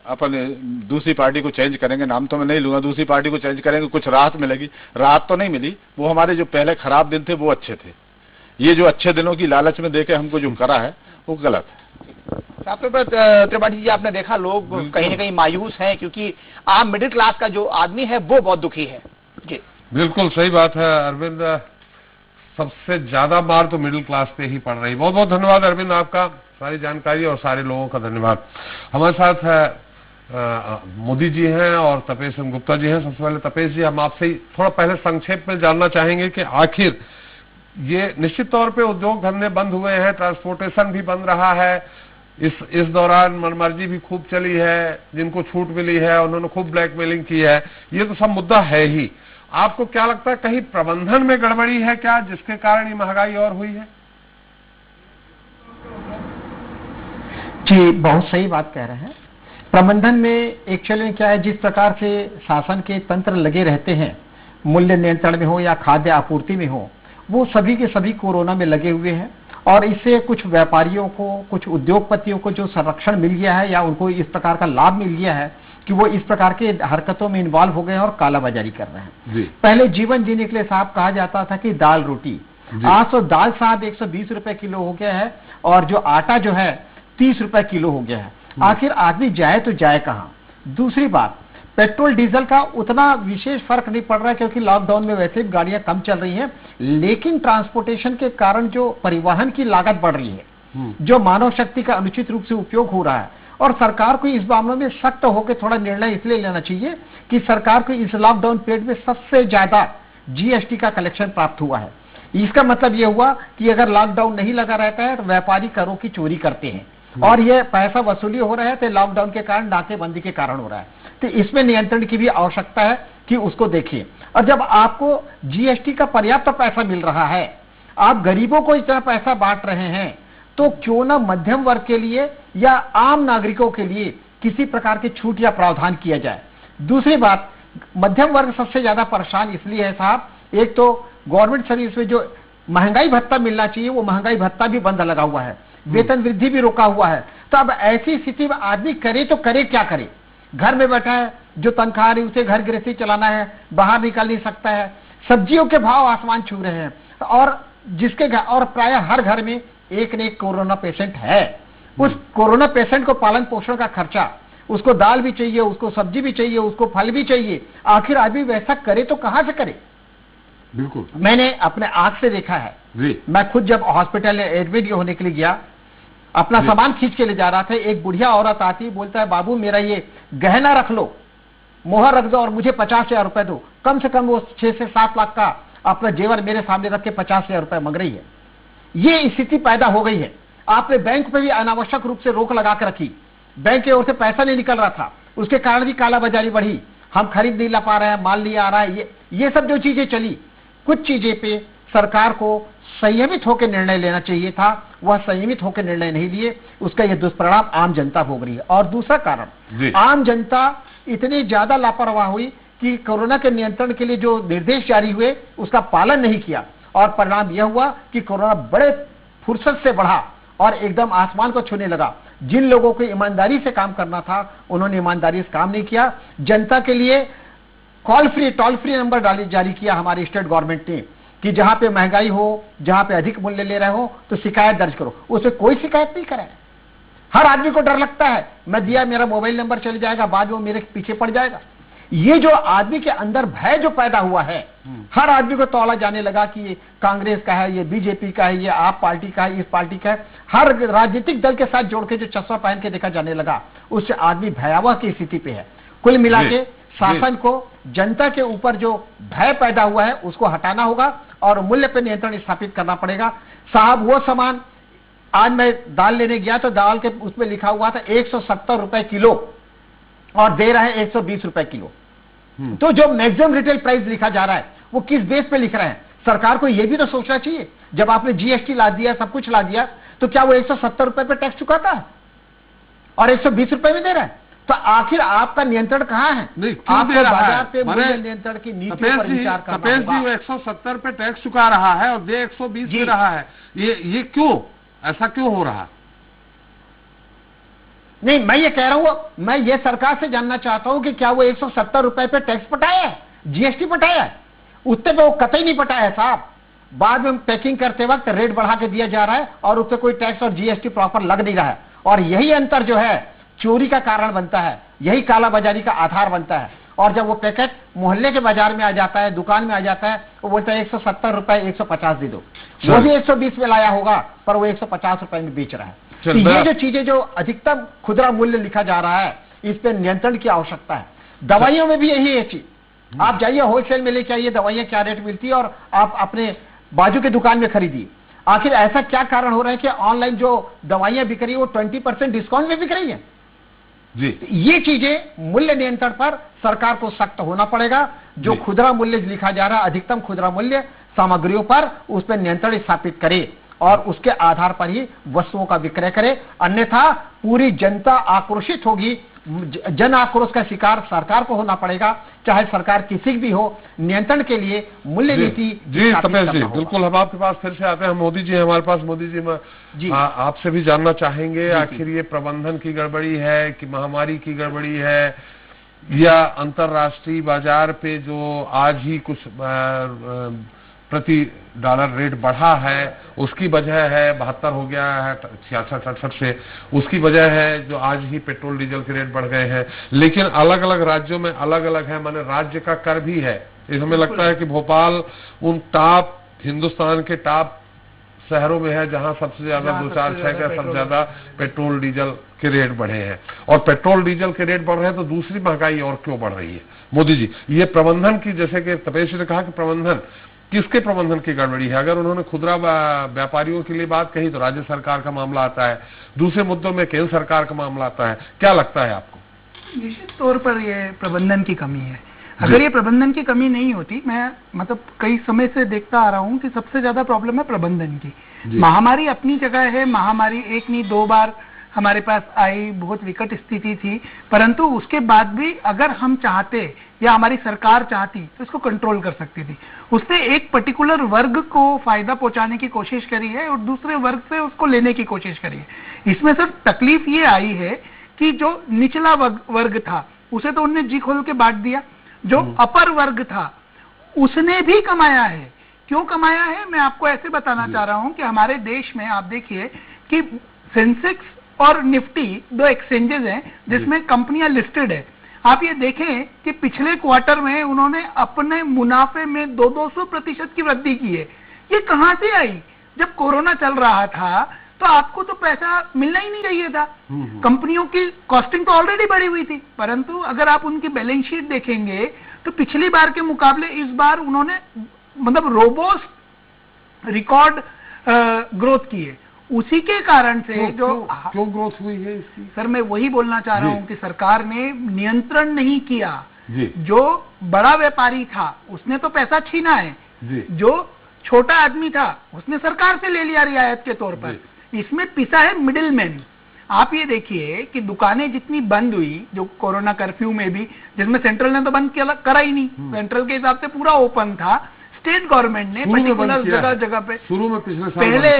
Speaker 12: अपन दूसरी पार्टी को चेंज करेंगे, नाम तो मैं नहीं लूंगा, दूसरी पार्टी को चेंज करेंगे, कुछ राहत मिलेगी। राहत तो नहीं मिली, वो हमारे जो पहले खराब दिन थे वो अच्छे थे। ये जो अच्छे दिनों की लालच में देके हमको जो करा है वो गलत है।
Speaker 11: त्रिपाठी जी, आपने देखा लोग कहीं न कहीं मायूस हैं, क्योंकि आम मिडिल क्लास का जो आदमी है वो बहुत दुखी है। जी
Speaker 1: बिल्कुल सही बात है अरविंद, सबसे ज्यादा मार तो मिडिल क्लास पे ही पड़ रही। बहुत बहुत धन्यवाद अरविंद आपका, सारी जानकारी, और सारे लोगों का धन्यवाद। हमारे साथ है मोदी जी हैं और तपेश गुप्ता जी हैं। सबसे पहले तपेश जी, हम आपसे थोड़ा पहले संक्षेप में जानना चाहेंगे कि आखिर ये निश्चित तौर पे उद्योग धंधे बंद हुए हैं, ट्रांसपोर्टेशन भी बंद रहा है, इस दौरान मनमर्जी भी खूब चली है, जिनको छूट मिली है उन्होंने खूब ब्लैकमेलिंग की है, ये तो सब मुद्दा है ही। आपको क्या लगता है, कहीं प्रबंधन में गड़बड़ी है क्या, जिसके कारण ये महंगाई और हुई है?
Speaker 16: जी, बहुत सही बात कह रहे हैं। प्रबंधन में एक्चुअली क्या है, जिस प्रकार से शासन के तंत्र लगे रहते हैं, मूल्य नियंत्रण में हो या खाद्य आपूर्ति में हो, वो सभी के सभी कोरोना में लगे हुए हैं, और इससे कुछ व्यापारियों को, कुछ उद्योगपतियों को जो संरक्षण मिल गया है या उनको इस प्रकार का लाभ मिल गया है कि वो इस प्रकार के हरकतों में इन्वॉल्व हो गए हैं और कालाबाजारी कर रहे हैं। पहले जीवन जीने के लिए साहब कहा जाता था कि दाल रोटी, आज तो दाल साहब 120 रुपए किलो हो गया है, और जो आटा जो है 30 रुपए किलो हो गया है। आखिर आदमी जाए तो जाए कहाँ? दूसरी बात, पेट्रोल डीजल का उतना विशेष फर्क नहीं पड़ रहा है, क्योंकि लॉकडाउन में वैसे भी गाड़ियां कम चल रही हैं, लेकिन ट्रांसपोर्टेशन के कारण जो परिवहन की लागत बढ़ रही है, जो मानव शक्ति का अनुचित रूप से उपयोग हो रहा है, और सरकार को इस मामले में सख्त होकर थोड़ा निर्णय इसलिए लेना चाहिए कि सरकार को इस लॉकडाउन पीरियड में सबसे ज्यादा जीएसटी का कलेक्शन प्राप्त हुआ है। इसका मतलब यह हुआ कि अगर लॉकडाउन नहीं लगा रहता है तो व्यापारी करों की चोरी करते हैं, और यह पैसा वसूली हो रहा है तो लॉकडाउन के कारण, नाकेबंदी के कारण हो रहा है। तो इसमें नियंत्रण की भी आवश्यकता है कि उसको देखिए। और जब आपको जीएसटी का पर्याप्त पैसा मिल रहा है, आप गरीबों को इतना पैसा बांट रहे हैं, तो क्यों ना मध्यम वर्ग के लिए या आम नागरिकों के लिए किसी प्रकार की छूट या प्रावधान किया जाए। दूसरी बात, मध्यम वर्ग सबसे ज्यादा परेशान इसलिए है साहब, एक तो गवर्नमेंट सर्विस में जो महंगाई भत्ता मिलना चाहिए वो महंगाई भत्ता भी बंद लगा हुआ है, वेतन वृद्धि भी रोका हुआ है। तो अब ऐसी स्थिति में आदमी करे तो करे क्या करे? घर में बैठा है, जो तनख्वाह रही उसे घर गृहस्थी चलाना है, बाहर निकल नहीं सकता है, सब्जियों के भाव आसमान छू रहे हैं, और जिसके और प्राय हर घर में एक न एक कोरोना पेशेंट है। उस कोरोना पेशेंट को पालन पोषण का खर्चा, उसको दाल भी चाहिए, उसको सब्जी भी चाहिए, उसको फल भी चाहिए, आखिर आदमी वैसा करे तो कहां से करे?
Speaker 1: बिल्कुल,
Speaker 16: मैंने अपने आंख से देखा है। मैं खुद जब हॉस्पिटल में एडमिट होने के लिए गया, अपना सामान खींच के ले जा रहा था, एक बुढ़िया औरत आती, बोलता है बाबू मेरा ये गहना रख लो, मोहर रख दो और मुझे 50,000 रुपए दो। कम से कम वो 6 से 7 लाख का अपना जेवर मेरे सामने रख के 50,000 रुपए मांग रही है। ये स्थिति पैदा हो गई है। आपने बैंक पे भी अनावश्यक रूप से रोक लगा के रखी, बैंक की ओर से पैसा नहीं निकल रहा था, उसके कारण भी कालाबाजारी बढ़ी, हम खरीद नहीं ला पा रहे हैं, माल नहीं आ रहा है, ये सब जो चीजें चली, कुछ चीजें पे सरकार को संयमित होकर निर्णय लेना चाहिए था, वह संयमित होकर निर्णय नहीं लिए, उसका यह दुष्परिणाम आम जनता भोग रही है। और दूसरा कारण, आम जनता इतनी ज्यादा लापरवाह हुई कि कोरोना के नियंत्रण के लिए जो निर्देश जारी हुए उसका पालन नहीं किया, और परिणाम यह हुआ कि कोरोना बड़े फुर्सत से बढ़ा और एकदम आसमान को छूने लगा। जिन लोगों को ईमानदारी से काम करना था उन्होंने ईमानदारी से काम नहीं किया। जनता के लिए टोल फ्री नंबर जारी किया हमारी स्टेट गवर्नमेंट ने कि जहां पे महंगाई हो, जहां पे अधिक मूल्य ले रहे हो तो शिकायत दर्ज करो। उससे कोई शिकायत नहीं करे। हर आदमी को डर लगता है, मैं दिया मेरा मोबाइल नंबर चल जाएगा, बाद में मेरे पीछे पड़ जाएगा। ये जो आदमी के अंदर भय जो पैदा हुआ है, हर आदमी को तौला जाने लगा कि ये कांग्रेस का है, ये बीजेपी का है, ये आप पार्टी का है, इस पार्टी का है। हर राजनीतिक दल के साथ जोड़ के जो चश्मा पहन के देखा जाने लगा, उससे आदमी भयावह की स्थिति पे है। कुल मिला के शासन को जनता के ऊपर जो भय पैदा हुआ है उसको हटाना होगा और मूल्य पर नियंत्रण स्थापित करना पड़ेगा। साहब वो सामान, आज मैं दाल लेने गया तो दाल के उसमें लिखा हुआ था 170 रुपए किलो और दे रहे हैं 120 रुपए किलो। तो जो मैक्सिमम रिटेल प्राइस लिखा जा रहा है वो किस बेस पे लिख रहे हैं? सरकार को यह भी तो सोचना चाहिए। जब आपने जीएसटी ला दिया, सब कुछ ला दिया, तो क्या वो 170 रुपए पे टैक्स चुकाता है और 120 रुपए में दे रहा है? तो आखिर आपका नियंत्रण कहां है? आपको बाजार पे मूल्य नियंत्रण की नीतियों पर विचार करना होगा।
Speaker 1: वो 170 पे टैक्स चुका रहा है और दे 120 दे रहा है, ये क्यों? ऐसा क्यों हो रहा?
Speaker 16: नहीं, मैं ये कह रहा हूं, मैं ये सरकार से जानना चाहता हूं कि क्या वो 170 रुपए पे टैक्स पटाया है, जीएसटी पटाया है? उत्ते पे वो कतई नहीं पटाया है साहब। बाद में पैकिंग करते वक्त रेट बढ़ा के दिया जा रहा है और उससे कोई टैक्स और जीएसटी प्रॉपर लग नहीं रहा है, और यही अंतर जो है चोरी का कारण बनता है, यही कालाबाजारी का आधार बनता है। और जब वो पैकेट मोहल्ले के बाजार में आ जाता है, दुकान में आ जाता है, वो बोलता है 170 रुपए 150 दे दो। वो भी 120 में लाया होगा पर वो 150 रुपए में बेच रहा है। तो ये जो चीजें जो अधिकतम खुदरा मूल्य लिखा जा रहा है, इस पे नियंत्रण की आवश्यकता है। दवाइयों में भी यही है चीज। आप जाइए होलसेल में लेके आइए, दवाइयां क्या रेट मिलती है और आप अपने बाजू की दुकान में खरीदिए। आखिर ऐसा क्या कारण हो रहा है कि ऑनलाइन जो दवाइयां बिक रही है वो 20% डिस्काउंट में बिक रही है? जी, ये चीजें मूल्य नियंत्रण पर सरकार को सख्त होना पड़ेगा। जो खुदरा मूल्य लिखा जा रहा है, अधिकतम खुदरा मूल्य सामग्रियों पर, उस पर नियंत्रण स्थापित करे और उसके आधार पर ही वस्तुओं का विक्रय करे। अन्यथा पूरी जनता आक्रोशित होगी। जन आक्रोश का शिकार सरकार को होना पड़ेगा, चाहे सरकार किसी भी हो। नियंत्रण के लिए मूल्य नीति
Speaker 1: जी तपेश जी, बिल्कुल हम आपके पास फिर से आते हैं। मोदी जी हमारे पास। मोदी जी, आपसे भी जानना चाहेंगे, आखिर ये प्रबंधन की गड़बड़ी है कि महामारी की गड़बड़ी है, या अंतर्राष्ट्रीय बाजार पे जो आज ही कुछ प्रति डॉलर रेट बढ़ा है उसकी वजह है, 72 हो गया है 66-68 से, उसकी वजह है जो आज ही पेट्रोल डीजल के रेट बढ़ गए हैं। लेकिन अलग अलग राज्यों में अलग अलग है, माने राज्य का कर भी है। इसमें हमें लगता है कि भोपाल उन टॉप हिंदुस्तान के टॉप शहरों में है जहां सबसे ज्यादा 2-4-6 का सबसे ज्यादा पेट्रोल डीजल के रेट बढ़े हैं। और पेट्रोल डीजल के रेट बढ़ रहे हैं तो दूसरी महंगाई और क्यों बढ़ रही है? मोदी जी, ये प्रबंधन की, जैसे कि तपेश ने कहा कि प्रबंधन, किसके प्रबंधन की गड़बड़ी है? अगर उन्होंने खुदरा व्यापारियों के लिए बात कही तो राज्य सरकार का मामला आता है, दूसरे मुद्दों में केंद्र सरकार का मामला आता है। क्या लगता है आपको?
Speaker 17: निश्चित तौर पर ये प्रबंधन की कमी है। अगर ये प्रबंधन की कमी नहीं होती, मैं मतलब कई समय से देखता आ रहा हूँ कि सबसे ज्यादा प्रॉब्लम है प्रबंधन की। महामारी अपनी जगह है, महामारी एक नहीं 2 बार हमारे पास आई, बहुत विकट स्थिति थी, परंतु उसके बाद भी अगर हम चाहते या हमारी सरकार चाहती तो इसको कंट्रोल कर सकती थी। उसने एक पर्टिकुलर वर्ग को फायदा पहुंचाने की कोशिश करी है और दूसरे वर्ग से उसको लेने की कोशिश करी है। इसमें सिर्फ तकलीफ ये आई है कि जो निचला वर्ग था उसे तो उन्होंने जी खोल के बांट दिया, जो अपर वर्ग था उसने भी कमाया है। क्यों कमाया है, मैं आपको ऐसे बताना चाह रहा हूं कि हमारे देश में आप देखिए कि सेंसेक्स और निफ्टी 2 एक्सचेंजेस हैं जिसमें कंपनियां लिस्टेड है। आप ये देखें कि पिछले क्वार्टर में उन्होंने अपने मुनाफे में 200% की वृद्धि की है। ये कहां से आई? जब कोरोना चल रहा था तो आपको तो पैसा मिलना ही नहीं चाहिए था। कंपनियों की कॉस्टिंग तो ऑलरेडी बढ़ी हुई थी, परंतु अगर आप उनकी बैलेंस शीट देखेंगे तो पिछली बार के मुकाबले इस बार उन्होंने मतलब रोबोस्ट रिकॉर्ड ग्रोथ की है। उसी के कारण से
Speaker 1: क्यों ग्रोथ हुई है इसकी?
Speaker 17: सर मैं वही बोलना चाह रहा हूं कि सरकार ने नियंत्रण नहीं किया। जो बड़ा व्यापारी था उसने तो पैसा छीना है, जो छोटा आदमी था उसने सरकार से ले लिया रियायत के तौर पर। इसमें पिसा है मिडिलमैन। आप ये देखिए कि दुकानें जितनी बंद हुई जो कोरोना कर्फ्यू में भी, जिसमें सेंट्रल ने तो बंद करा ही नहीं, सेंट्रल के हिसाब से पूरा ओपन था, स्टेट गवर्नमेंट ने पर्टिकुलर जगह जगह पे
Speaker 1: शुरू में पिछले साल
Speaker 17: पहले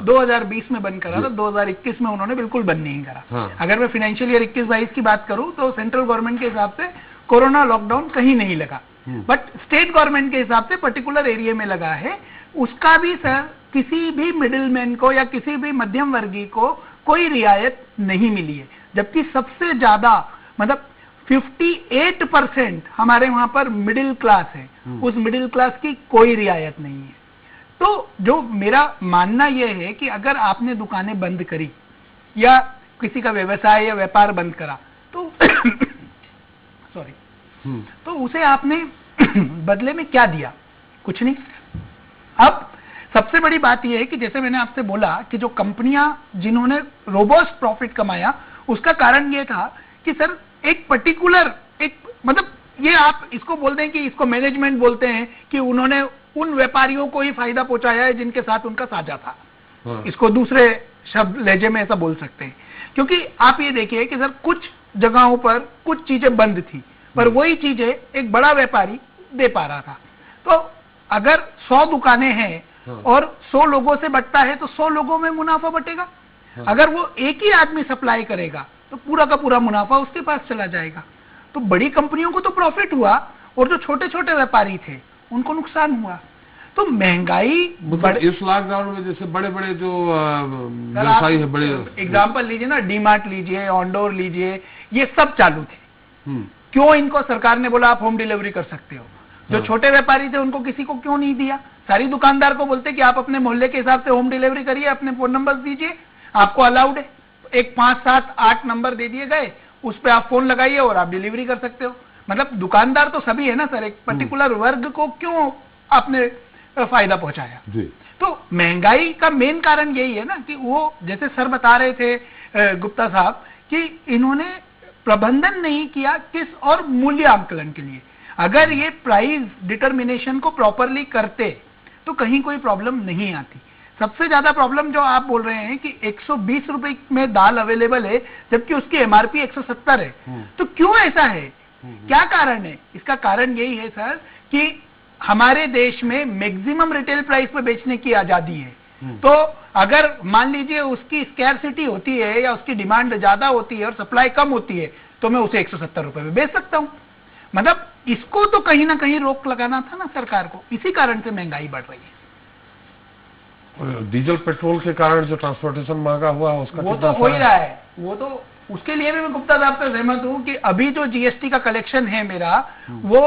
Speaker 17: 2020 में बंद करा था, 2021 में उन्होंने बिल्कुल बंद नहीं करा। अगर मैं फाइनेंशियल ईयर 21-22 की बात करूं तो सेंट्रल गवर्नमेंट के हिसाब से कोरोना लॉकडाउन कहीं नहीं लगा, बट स्टेट गवर्नमेंट के हिसाब से पर्टिकुलर एरिया में लगा है। उसका भी सर किसी भी मिडिलमैन को या किसी भी मध्यम वर्गीय को कोई रियायत नहीं मिली है, जबकि सबसे ज्यादा मतलब 58% हमारे वहां पर मिडिल क्लास है, उस मिडिल क्लास की कोई रियायत नहीं है। तो जो मेरा मानना यह है कि अगर आपने दुकानें बंद करी या किसी का व्यवसाय या व्यापार बंद करा तो सॉरी तो उसे आपने बदले में क्या दिया? कुछ नहीं। अब सबसे बड़ी बात यह है कि जैसे मैंने आपसे बोला कि जो कंपनियां जिन्होंने रोबोस्ट प्रॉफिट कमाया उसका कारण यह था कि सर एक पर्टिकुलर मतलब ये आप इसको बोलते हैं कि इसको मैनेजमेंट बोलते हैं कि उन्होंने उन व्यापारियों को ही फायदा पहुंचाया है जिनके साथ उनका साझा था। इसको दूसरे शब्द लहजे में ऐसा बोल सकते हैं, क्योंकि आप ये देखिए कि सर कुछ जगहों पर कुछ चीजें बंद थी पर वही चीजें एक बड़ा व्यापारी दे पा रहा था। तो अगर 100 दुकानें हैं और 100 लोगों से बंटता है तो 100 लोगों में मुनाफा बटेगा। अगर वो एक ही आदमी सप्लाई करेगा तो पूरा का पूरा मुनाफा उसके पास चला जाएगा। तो बड़ी कंपनियों को तो प्रॉफिट हुआ और जो छोटे छोटे व्यापारी थे उनको नुकसान हुआ। तो महंगाई
Speaker 1: इस लॉकडाउन में जैसे बड़े बड़े जो व्यवसायी है, बड़े
Speaker 17: एग्जाम्पल लीजिए ना, डीमार्ट लीजिए, ऑनडोर लीजिए, ये सब चालू थे। क्यों इनको सरकार ने बोला आप होम डिलीवरी कर सकते हो? जो छोटे व्यापारी थे उनको किसी को क्यों नहीं दिया? सारी दुकानदार को बोलते कि आप अपने मोहल्ले के हिसाब से होम डिलीवरी करिए, अपने फोन नंबर दीजिए, आपको अलाउड है। एक 5, 7, 8 नंबर दे दिए गए, उस पर आप फोन लगाइए और आप डिलीवरी कर सकते हो। मतलब दुकानदार तो सभी है ना सर, एक पर्टिकुलर वर्ग को क्यों आपने फायदा पहुंचाया? तो महंगाई का मेन कारण यही है ना कि वो जैसे सर बता रहे थे गुप्ता साहब कि इन्होंने प्रबंधन नहीं किया किस और मूल्य आंकलन के लिए। अगर ये प्राइस डिटर्मिनेशन को प्रॉपरली करते तो कहीं कोई प्रॉब्लम नहीं आती। सबसे ज्यादा प्रॉब्लम जो आप बोल रहे हैं कि 120 रुपए में दाल अवेलेबल है जबकि उसकी एमआरपी 170 है, तो क्यों ऐसा है? क्या कारण है? इसका कारण यही है सर कि हमारे देश में मैक्सिमम रिटेल प्राइस पे बेचने की आजादी है। तो अगर मान लीजिए उसकी स्कैरसिटी होती है या उसकी डिमांड ज्यादा होती है और सप्लाई कम होती है तो मैं उसे 170 रुपए में बेच सकता हूं। मतलब इसको तो कहीं ना कहीं रोक लगाना था ना सरकार को, इसी कारण से महंगाई बढ़ रही है।
Speaker 1: डीजल पेट्रोल के कारण जो ट्रांसपोर्टेशन महंगा हुआ उसका
Speaker 17: वो तो हो ही रहा है। वो तो उसके लिए भी मैं गुप्ता साहब से सहमत हूं कि अभी जो जीएसटी का कलेक्शन है मेरा वो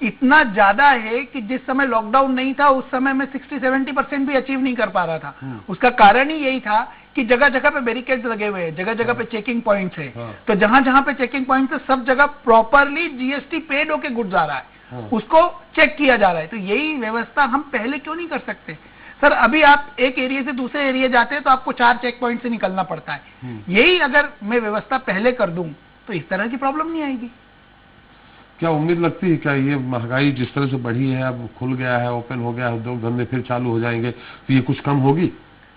Speaker 17: इतना ज्यादा है कि जिस समय लॉकडाउन नहीं था उस समय मैं 60-70% भी अचीव नहीं कर पा रहा था। उसका कारण ही यही था कि जगह जगह पे बैरिकेड्स लगे हुए हैं, जगह जगह पे चेकिंग पॉइंट्स है। तो जहां जहां पे चेकिंग पॉइंट्स है सब जगह प्रॉपरली जीएसटी पेड होके गुड्स आ रहा है, उसको चेक किया जा रहा है। तो यही व्यवस्था हम पहले क्यों नहीं कर सकते? सर अभी आप एक एरिया से दूसरे एरिया जाते हैं तो आपको 4 चेक पॉइंट से निकलना पड़ता है। यही अगर मैं व्यवस्था पहले कर दूं तो इस तरह की प्रॉब्लम नहीं आएगी।
Speaker 1: क्या उम्मीद लगती है क्या ये महंगाई जिस तरह से बढ़ी है, अब खुल गया है, ओपन हो गया है, उद्योग धंधे फिर चालू हो जाएंगे, तो ये कुछ कम होगी?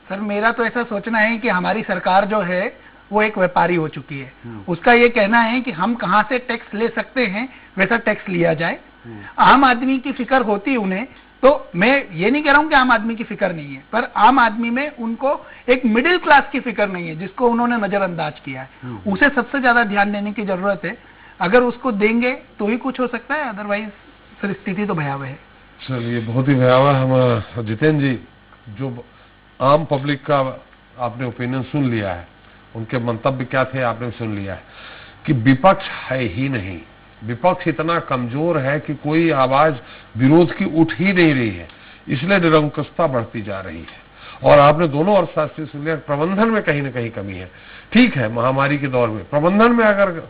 Speaker 17: सर मेरा तो ऐसा सोचना है कि हमारी सरकार जो है वो एक व्यापारी हो चुकी है। उसका ये कहना है कि हम कहां से टैक्स ले सकते हैं वैसा टैक्स लिया जाए। आम आदमी की फिक्र होती उन्हें, तो मैं ये नहीं कह रहा हूं कि आम आदमी की फिक्र नहीं है, पर आम आदमी में उनको एक मिडिल क्लास की फिक्र नहीं है जिसको उन्होंने नजरअंदाज किया है। उसे सबसे ज्यादा ध्यान देने की जरूरत है। अगर उसको देंगे तो ही कुछ हो सकता है, अदरवाइज सर स्थिति तो भयावह है।
Speaker 1: चलिए, बहुत ही भयावह। हम जितेंद्र जी, जो आम पब्लिक का आपने ओपिनियन सुन लिया है, उनके मंतव्य क्या थे आपने सुन लिया है कि विपक्ष है ही नहीं, विपक्ष इतना कमजोर है कि कोई आवाज विरोध की उठ ही नहीं रही है, इसलिए निरंकुशता बढ़ती जा रही है। और आपने दोनों अर्थशास्त्री सुन लिया, प्रबंधन में कहीं ना कहीं कमी है। ठीक है, महामारी के दौर में प्रबंधन में अगर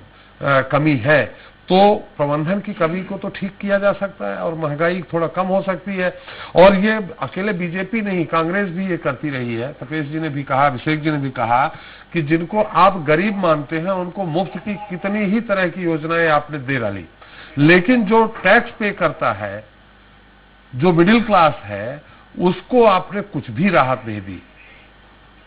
Speaker 1: कमी है तो प्रबंधन की कमी को तो ठीक किया जा सकता है और महंगाई थोड़ा कम हो सकती है। और ये अकेले बीजेपी नहीं, कांग्रेस भी ये करती रही है। तपेश जी ने भी कहा, अभिषेक जी ने भी कहा कि जिनको आप गरीब मानते हैं उनको मुफ्त की कितनी ही तरह की योजनाएं आपने दे डाली, लेकिन जो टैक्स पे करता है, जो मिडिल क्लास है, उसको आपने कुछ भी राहत नहीं दी।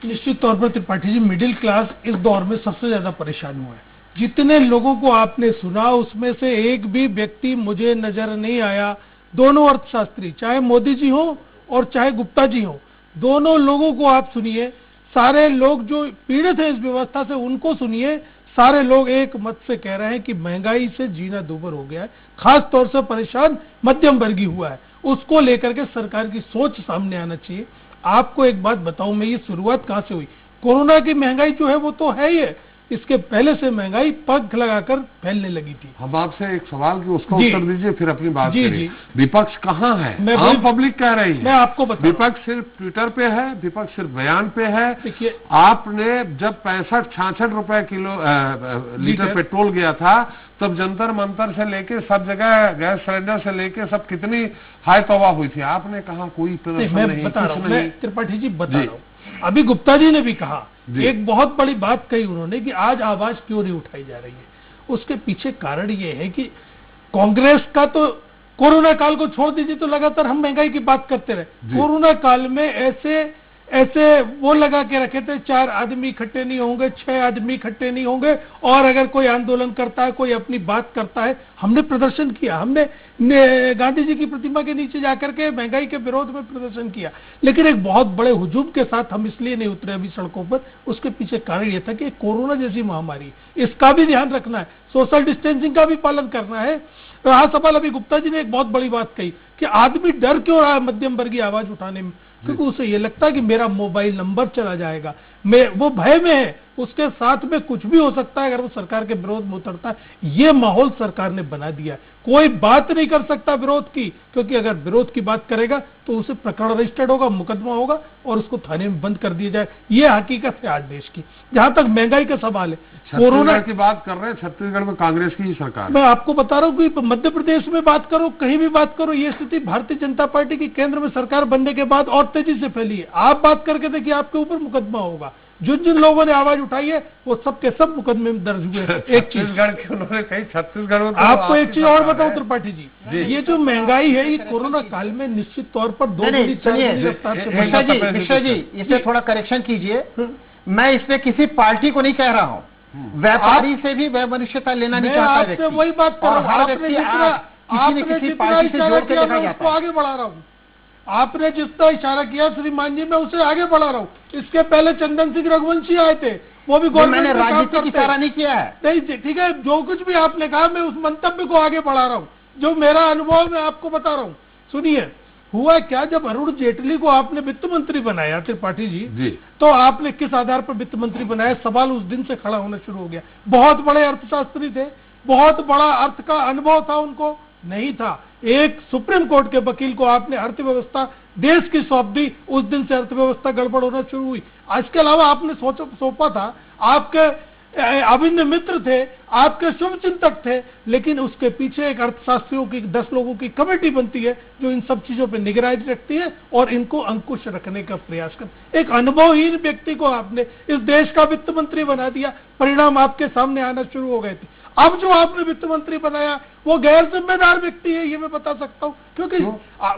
Speaker 18: निश्चित तौर पर त्रिपाठी जी, मिडिल क्लास इस दौर में सबसे ज्यादा परेशान हुआ है। जितने लोगों को आपने सुना उसमें से एक भी व्यक्ति मुझे नजर नहीं आया, दोनों अर्थशास्त्री, चाहे मोदी जी हो और चाहे गुप्ता जी हो, दोनों लोगों को आप सुनिए, सारे लोग जो पीड़ित हैं इस व्यवस्था से उनको सुनिए, सारे लोग एक मत से कह रहे हैं कि महंगाई से जीना दूभर हो गया है, खास तौर से परेशान मध्यम वर्गीय हुआ है। उसको लेकर के सरकार की सोच सामने आना चाहिए। आपको एक बात बताऊं, मैं, ये शुरुआत कहां से हुई? कोरोना की महंगाई जो है वो तो है ही है, इसके पहले से महंगाई पग लगाकर फैलने लगी थी।
Speaker 1: हम आपसे एक सवाल की उसका उत्तर दीजिए, फिर अपनी बात करें। विपक्ष कहाँ है?
Speaker 18: मैं
Speaker 1: आम पब्लिक कह रही है।
Speaker 18: मैं आपको बता,
Speaker 1: विपक्ष सिर्फ ट्विटर पे है, विपक्ष सिर्फ बयान पे है। देखिए, आपने जब 65-66 रुपए किलो लीटर पेट्रोल गया था, तब जंतर मंतर से लेके सब जगह गैस सिलेंडर से लेके सब कितनी हाई तौबा हुई थी। आपने कहा कोई प्रदर्शन नहीं,
Speaker 18: मैं बता रहा हूँ, मैं त्रिपाठी जी बता रहा हूँ। अभी गुप्ता जी ने भी कहा, एक बहुत बड़ी बात कही उन्होंने कि आज आवाज क्यों नहीं उठाई जा रही है। उसके पीछे कारण ये है कि कांग्रेस का तो कोरोना काल को छोड़ दीजिए तो लगातार हम महंगाई की बात करते रहे। कोरोना काल में ऐसे वो लगा के रखे थे, 4 आदमी इकट्ठे नहीं होंगे, 6 आदमी इकट्ठे नहीं होंगे, और अगर कोई आंदोलन करता है, कोई अपनी बात करता है, हमने प्रदर्शन किया, हमने गांधी जी की प्रतिमा के नीचे जाकर के महंगाई के विरोध में प्रदर्शन किया, लेकिन एक बहुत बड़े हुजूम के साथ हम इसलिए नहीं उतरे अभी सड़कों पर। उसके पीछे कारण यह था कि कोरोना जैसी महामारी, इसका भी ध्यान रखना है, सोशल डिस्टेंसिंग का भी पालन करना है। रहा सवाल, अभी गुप्ता जी ने एक बहुत बड़ी बात कही कि आदमी डर क्यों रहा है मध्यम वर्गीय आवाज उठाने में, क्योंकि उसे ये लगता है कि मेरा मोबाइल नंबर चला जाएगा, वो भय में है, उसके साथ में कुछ भी हो सकता है अगर वो सरकार के विरोध में उतरता है। ये माहौल सरकार ने बना दिया है, कोई बात नहीं कर सकता विरोध की, क्योंकि अगर विरोध की बात करेगा तो उसे प्रकरण रजिस्टर्ड होगा, मुकदमा होगा और उसको थाने में बंद कर दिया जाए। ये हकीकत है आज देश की। जहां तक महंगाई का सवाल है,
Speaker 1: कोरोना की बात कर रहे हैं, छत्तीसगढ़ में कांग्रेस की ही सरकार।
Speaker 18: मैं आपको बता रहा हूँ कि मध्य प्रदेश में बात करो, कहीं भी बात करो, ये स्थिति भारतीय जनता पार्टी की केंद्र में सरकार बनने के बाद और तेजी से फैली है। आप बात करके देखिए, आपके ऊपर मुकदमा होगा। जिन लोगों ने आवाज उठाई है वो सब के सब मुकदमे में दर्ज हुए। एक चीज
Speaker 1: छत्तीसगढ़ के उन्होंने कही, छत्तीसगढ़ में
Speaker 18: आपको एक चीज और बताऊं त्रिपाठी जी, ये जो महंगाई है ये कोरोना काल में निश्चित तौर पर 2
Speaker 16: मिश्रा जी इसे थोड़ा करेक्शन कीजिए। मैं इसमें किसी पार्टी को नहीं कह रहा हूँ, व्यापारी से भी वैमनस्यता लेना नहीं चाहता व्यक्ति।
Speaker 18: वही बात कर रहा हूँ,
Speaker 16: किसी पार्टी से जोड़ के देखा जाता है।
Speaker 18: आगे बढ़ा रहा हूँ, आपने जितना इशारा किया श्रीमान जी, मैं उसे आगे बढ़ा रहा हूँ। इसके पहले चंदन सिंह रघुवंशी आए थे, वो भी गवर्नमेंट
Speaker 16: मैंने राजनीतिक इशारा नहीं किया है।
Speaker 18: नहीं ठीक है, जो कुछ भी आपने कहा मैं उस मंतव्य को आगे बढ़ा रहा हूँ, जो मेरा अनुभव मैं आपको बता रहा हूँ। सुनिए, हुआ क्या, जब अरुण जेटली को आपने वित्त मंत्री बनाया त्रिपाठी जी, तो आपने किस आधार पर वित्त मंत्री बनाया, सवाल उस दिन से खड़ा होना शुरू हो गया। बहुत बड़े अर्थशास्त्री थे, बहुत बड़ा अर्थ का अनुभव था उनको, नहीं था। एक सुप्रीम कोर्ट के वकील को आपने अर्थव्यवस्था देश की सौंप दी, उस दिन से अर्थव्यवस्था गड़बड़ होना शुरू हुई। इसके अलावा आपने सौंपा था, आपके अभिन्न मित्र थे, आपके शुभ चिंतक थे, लेकिन उसके पीछे एक अर्थशास्त्रियों की 10 लोगों की कमेटी बनती है जो इन सब चीजों पर निगरानी रखती है और इनको अंकुश रखने का प्रयास करती। एक अनुभवहीन व्यक्ति को आपने इस देश का वित्त मंत्री बना दिया, परिणाम आपके सामने आना शुरू हो गए थे। अब जो आपने वित्त मंत्री बनाया वो गैर जिम्मेदार व्यक्ति है, ये मैं बता सकता हूँ, क्योंकि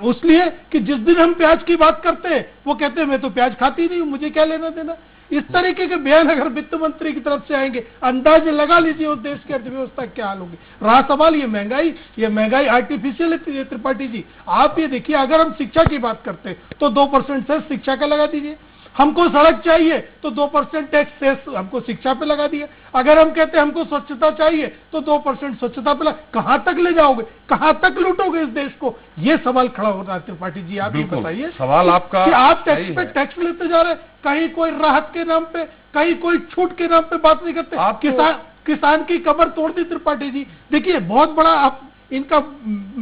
Speaker 18: इसलिए कि जिस दिन हम प्याज की बात करते हैं वो कहते हैं मैं तो प्याज खाती नहीं हूँ, मुझे क्या लेना देना। इस तरीके के बयान अगर वित्त मंत्री की तरफ से आएंगे, अंदाज लगा लीजिए उस देश की अर्थव्यवस्था क्या हाल होगी। रहा सवाल ये महंगाई आर्टिफिशियल है त्रिपाठी जी। आप ये देखिए, अगर हम शिक्षा की बात करते हैं तो 2% से शिक्षा का लगा दीजिए, हमको सड़क चाहिए तो 2% टैक्स सेस हमको शिक्षा पे लगा दिया। अगर हम कहते हैं हमको स्वच्छता चाहिए तो 2% स्वच्छता पे कहां तक ले जाओगे, कहां तक लूटोगे इस देश को? ये सवाल खड़ा हो रहा है। त्रिपाठी जी आप ये बताइए,
Speaker 1: सवाल आपका
Speaker 18: कि आप टैक्स पे टैक्स लेते जा रहे हैं, कहीं कोई राहत के नाम पे, कहीं कोई छूट के नाम पे बात नहीं करते। किसान की कमर तोड़ दी त्रिपाठी जी। देखिए बहुत बड़ा आप इनका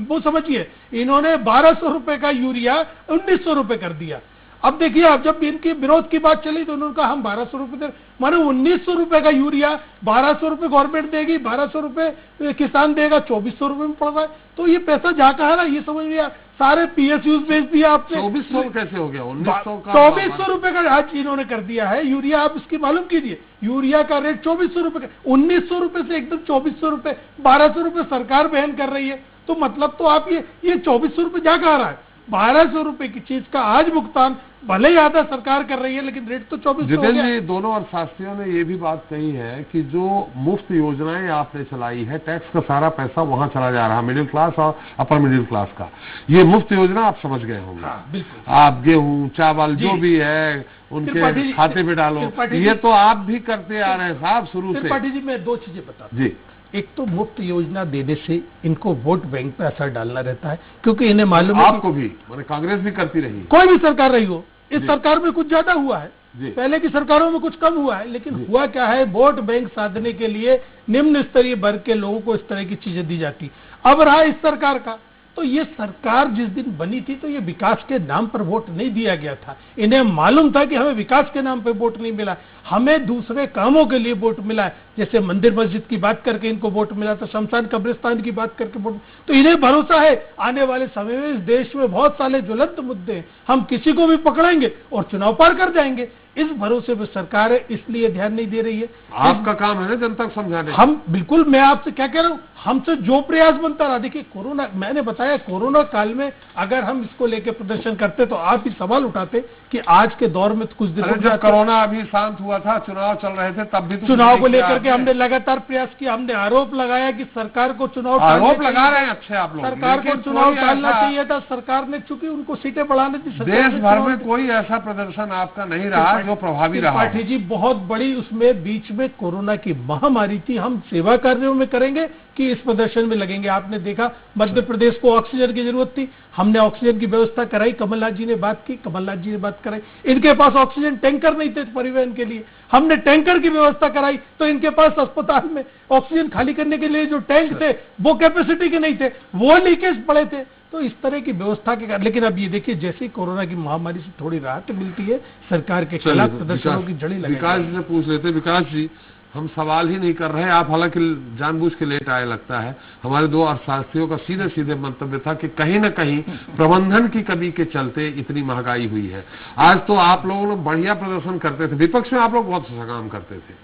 Speaker 18: वो समझिए, इन्होंने 1200 रुपए का यूरिया 1900 रुपए कर दिया। अब देखिए, अब जब इनकी विरोध की बात चली तो उन्होंने कहा हम 1200 रुपए दे, माने 1900 रुपए का यूरिया 1200 रुपए गवर्नमेंट देगी, 1200 रुपए किसान देगा, 2400 रुपए में पड़ रहा है। तो ये पैसा जा कहा ना, ये समझ लिया। सारे PSUs बेच दिया आपने।
Speaker 1: 2400 कैसे हो गया? 1900 का
Speaker 18: 2400 रुपए का आज इन्होंने कर दिया है यूरिया। आप इसकी मालूम कीजिए, यूरिया का रेट 2400 रुपए का, 1900 रुपए से एकदम 2400 रुपए, 1200 रुपए सरकार वहन कर रही है। तो मतलब तो आप ये 2400 रुपए जा कहा रहा है। 1200 रुपए की चीज का आज भुगतान भले ही आधा सरकार कर रही है, लेकिन रेट तो 2400 हो गया।
Speaker 1: जितेंद्र जी, दोनों अर्थशास्त्रियों ने ये भी बात कही है कि जो मुफ्त योजनाएं आपने चलाई है, टैक्स का सारा पैसा वहां चला जा रहा है, मिडिल क्लास और अपर मिडिल क्लास का। ये मुफ्त योजना आप समझ गए होंगे।
Speaker 18: बिल्कुल।
Speaker 1: आप गेहूं चावल जो भी है उनके खाते में डालो, ये तो आप भी करते आ रहे हैं साहब शुरू से।
Speaker 18: त्रिपाठी जी मैं 2 चीजें बता
Speaker 1: जी।
Speaker 18: एक तो मुफ्त योजना देने से इनको वोट बैंक पे असर डालना रहता है, क्योंकि इन्हें मालूम है
Speaker 1: आपको भी, मैंने कांग्रेस भी करती रही,
Speaker 18: कोई भी सरकार रही हो, इस सरकार में कुछ ज्यादा हुआ है, पहले की सरकारों में कुछ कम हुआ है, लेकिन हुआ क्या है, वोट बैंक साधने के लिए निम्न स्तरीय वर्ग के लोगों को इस तरह की चीजें दी जाती। अब रहा इस सरकार का, तो ये सरकार जिस दिन बनी थी तो ये विकास के नाम पर वोट नहीं दिया गया था। इन्हें मालूम था कि हमें विकास के नाम पर वोट नहीं मिला, हमें दूसरे कामों के लिए वोट मिला है। जैसे मंदिर मस्जिद की बात करके इनको वोट मिला था, शमशान कब्रिस्तान की बात करके वोट। तो इन्हें भरोसा है आने वाले समय में इस देश में बहुत सारे ज्वलंत मुद्दे हैं, हम किसी को भी पकड़ेंगे और चुनाव पार कर जाएंगे। इस भरोसे पर सरकार है, इसलिए ध्यान नहीं दे रही है।
Speaker 1: आपका काम है ना जनता को समझाने।
Speaker 18: हम बिल्कुल, मैं आपसे क्या कह रहा हूँ, हमसे जो प्रयास बनता रहा। देखिए कोरोना, मैंने बताया कोरोना काल में अगर हम इसको लेकर प्रदर्शन करते तो आप ही सवाल उठाते कि आज के दौर में कुछ दिन
Speaker 1: जब कोरोना अभी शांत हुआ था, चुनाव चल रहे थे, तब भी तो
Speaker 18: चुनाव को लेकर के हमने लगातार प्रयास किया। हमने आरोप लगाया कि सरकार को चुनाव
Speaker 1: आरोप लगा रहे हैं अच्छे आप लोग,
Speaker 18: सरकार को चुनाव टालना चाहिए था। सरकार ने चूंकि उनको सीटें बढ़ाने दी,
Speaker 1: देश भर में कोई ऐसा प्रदर्शन आपका नहीं रहा जो प्रभावी रहा।
Speaker 18: त्रिपाठी जी बहुत बड़ी उसमें बीच में कोरोना की महामारी थी। हम सेवा कार्यों में करेंगे कि इस प्रदर्शन में लगेंगे। आपने देखा मध्य प्रदेश को ऑक्सीजन की जरूरत थी, हमने ऑक्सीजन की व्यवस्था कराई, कमलनाथ जी ने बात की, कमलनाथ जी ने बात कराई। इनके पास ऑक्सीजन टैंकर नहीं थे परिवहन के लिए, हमने टैंकर की व्यवस्था कराई। तो इनके पास अस्पताल में ऑक्सीजन खाली करने के लिए जो टैंक थे वो कैपेसिटी के नहीं थे, वो लीकेज पड़े थे। तो इस तरह की व्यवस्था के कारण, लेकिन अब ये देखिए जैसे ही कोरोना की महामारी से थोड़ी राहत मिलती है, सरकार के खिलाफ प्रदर्शनों की जड़ी लगी।
Speaker 1: विकास जी से पूछ लेते। विकास जी, हम सवाल ही नहीं कर रहे हैं, आप हालांकि जानबूझ के लेट आए लगता है। हमारे 2 अर्थशास्त्रियों का सीधे सीधे मंतव्य था कि कहीं न कहीं प्रबंधन की कमी के चलते इतनी महंगाई हुई है। आज तो आप लोगों ने बढ़िया प्रदर्शन करते थे, विपक्ष में आप लोग बहुत अच्छा काम करते थे,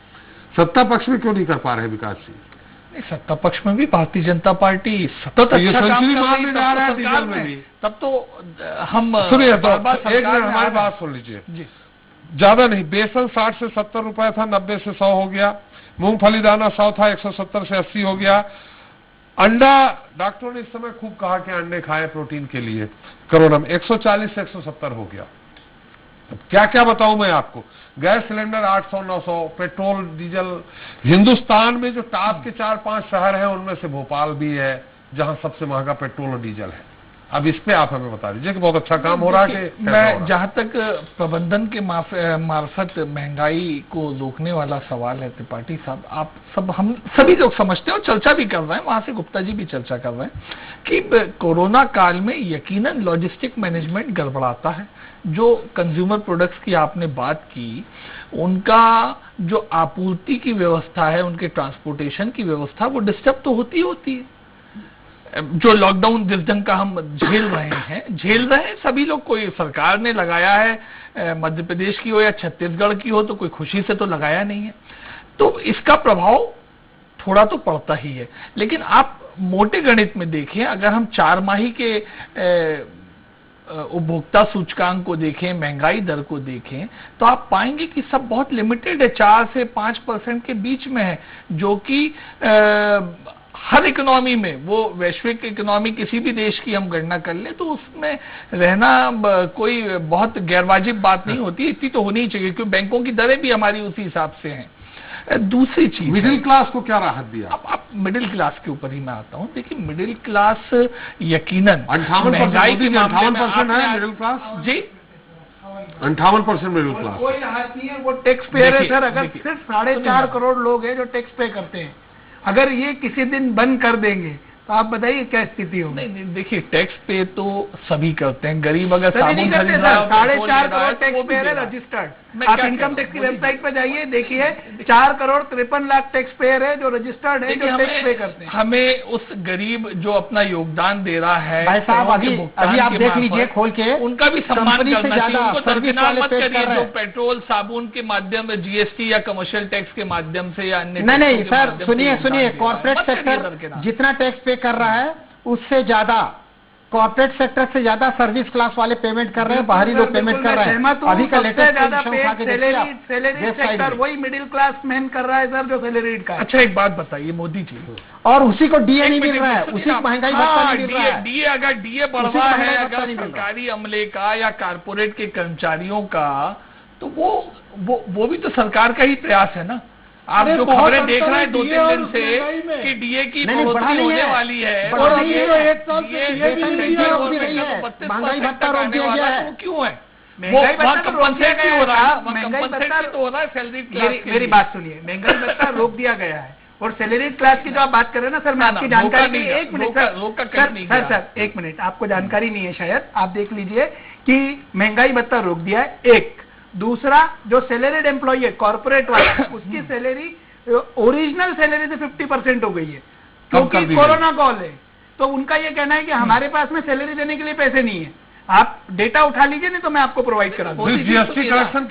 Speaker 1: सत्ता पक्ष में क्यों नहीं कर पा रहे विकास जी?
Speaker 19: सत्ता पक्ष में भी भारतीय जनता पार्टी सतत अच्छा काम कर रही है, तब तो हम
Speaker 1: सुनिए, एक मिनट हमारी बात सुन लीजिए जी। ज्यादा नहीं, बेसन 60 से 70 रुपए था, 90 से 100 हो गया। मूंगफली दाना 100 था, 170 से 80 हो गया। अंडा, डॉक्टरों ने इस समय खूब कहा कि अंडे खाएं प्रोटीन के लिए, कोरोना में 140 से 170 हो गया। क्या क्या बताऊं मैं आपको, gas cylinder 800 900, petrol diesel, Hindustan में जो टॉप के 4-5 शहर हैं उनमें से भोपाल भी है जहां सबसे महंगा पेट्रोल और डीजल है। अब इस पे आप हमें बता दीजिए कि बहुत अच्छा काम हो रहा है कि
Speaker 19: मैं जहां तक प्रबंधन के मार्फत महंगाई को रोकने वाला सवाल है त्रिपाठी साहब, आप सब, हम सभी लोग समझते हैं और चर्चा भी कर रहे हैं, वहां से गुप्ता जी भी चर्चा कर रहे हैं कि कोरोना काल में यकीनन लॉजिस्टिक मैनेजमेंट गड़बड़ाता है। जो कंज्यूमर प्रोडक्ट्स की आपने बात की, उनका जो आपूर्ति की व्यवस्था है, उनके ट्रांसपोर्टेशन की व्यवस्था, वो डिस्टर्ब तो होती है। जो लॉकडाउन जिस ढंग का हम झेल रहे हैं सभी लोग, कोई सरकार ने लगाया है मध्य प्रदेश की हो या छत्तीसगढ़ की हो, तो कोई खुशी से तो लगाया नहीं है, तो इसका प्रभाव थोड़ा तो पड़ता ही है। लेकिन आप मोटे गणित में देखें, अगर हम 4 माही के उपभोक्ता सूचकांक को देखें, महंगाई दर को देखें, तो आप पाएंगे कि सब बहुत लिमिटेड है, 4 से 5% के बीच में है, जो कि हर इकोनॉमी में, वो वैश्विक इकोनॉमी किसी भी देश की हम गणना कर ले तो उसमें रहना कोई बहुत गैरवाजिब बात नहीं होती, इतनी तो होनी ही चाहिए, क्योंकि बैंकों की दरें भी हमारी उसी हिसाब से हैं। दूसरी चीज,
Speaker 1: मिडिल क्लास को क्या राहत दिया?
Speaker 19: अब मिडिल क्लास के ऊपर ही मैं आता हूँ। देखिए मिडिल क्लास यकीनन
Speaker 1: 58% है मिडिल क्लास
Speaker 19: जी,
Speaker 1: 58% मिडिल क्लास।
Speaker 17: कोई राहत नहीं है, वो टैक्स पेयर है सर। अगर सिर्फ 4.5 करोड़ लोग हैं जो टैक्स पे करते हैं, अगर ये किसी दिन बंद कर देंगे तो आप बताइए क्या स्थिति होगी?
Speaker 19: नहीं, देखिए टैक्स पे तो सभी करते हैं, गरीब अगर साबुन
Speaker 17: नहीं करते
Speaker 19: खरीद
Speaker 17: सर,
Speaker 19: रहा है,
Speaker 17: 4.5 करोड़ टैक्स पेयर है रजिस्टर्ड। आप इनकम टैक्स की वेबसाइट पे जाइए, देखिए 4 करोड़ 53 लाख टैक्स पेयर है जो रजिस्टर्ड है, जो टैक्स पे करते हैं।
Speaker 19: हमें उस गरीब जो अपना योगदान दे रहा है,
Speaker 16: भाई साहब अभी आप देख लीजिए खोल के,
Speaker 19: उनका भी सम्मान करना चाहिए, उनको
Speaker 16: सर्विस
Speaker 19: दरकिनार
Speaker 16: वाले
Speaker 19: मत
Speaker 16: पेश
Speaker 19: करिए
Speaker 16: कर रहे
Speaker 19: जो
Speaker 16: हैं।
Speaker 19: पेट्रोल साबुन के माध्यम से जीएसटी या कमर्शियल टैक्स के माध्यम से या अन्य
Speaker 16: नहीं
Speaker 19: टैक्सों के
Speaker 16: सर,
Speaker 19: माध्यम से
Speaker 16: सुनिए
Speaker 19: योगदान
Speaker 16: सुनिए,
Speaker 19: दे रहा है।
Speaker 16: कॉर्पोरेट
Speaker 19: मत करिए
Speaker 16: सेक्टर
Speaker 19: दरकिनार।
Speaker 16: जितना टैक्स पे कर रहा है उससे ज्यादा कॉर्पोरेट सेक्टर से ज्यादा सर्विस क्लास वाले पेमेंट कर रहे हैं, बाहरी लोग पेमेंट कर रहे हैं। अभी का लेटेस्ट
Speaker 17: ज्यादा सैलरी सेक्टर वही मिडिल क्लास मैन कर रहा है सर, जो सैलरीड का।
Speaker 19: अच्छा एक बात बताइए मोदी जी,
Speaker 16: और उसी को डीए नहीं मिल रहा है, उसी को महंगाई भत्ता नहीं मिल रहा है।
Speaker 19: डीए अगर डीए बढ़ रहा है, अगर सरकारी अमले का या कारपोरेट के कर्मचारियों का, तो वो भी तो सरकार का ही प्रयास है ना। आप जो खबरें देख रहे हैं 2-3 दिन से कि डीए की बढ़ोतरी होने वाली है,
Speaker 16: और महंगाई भत्ता रोक दिया गया है,
Speaker 19: क्यों है?
Speaker 17: महंगाई भत्ता तो रोक दिया गया है,
Speaker 19: महंगाई भत्ता तो हो रहा है सैलरी क्लास।
Speaker 17: मेरी बात सुनिए, महंगाई भत्ता रोक दिया गया है, और सैलरी क्लास की जो आप बात कर रहे हैं ना सर, मैं आपकी जानकारी नहीं, एक मिनट सर, एक मिनट, आपको जानकारी नहीं है शायद। आप देख लीजिए कि महंगाई भत्ता रोक दिया है, एक। दूसरा, जो सैलरीड एम्प्लॉय है कॉर्पोरेट वाला, उसकी सैलरी ओरिजिनल सैलरी से 50% हो गई है, क्योंकि कोरोना कॉल है। तो उनका ये कहना है कि हमारे पास में सैलरी देने के लिए पैसे नहीं है। आप डेटा उठा लीजिए, नहीं तो मैं आपको प्रोवाइड करा दूंगा।
Speaker 1: जीएसटी कलेक्शन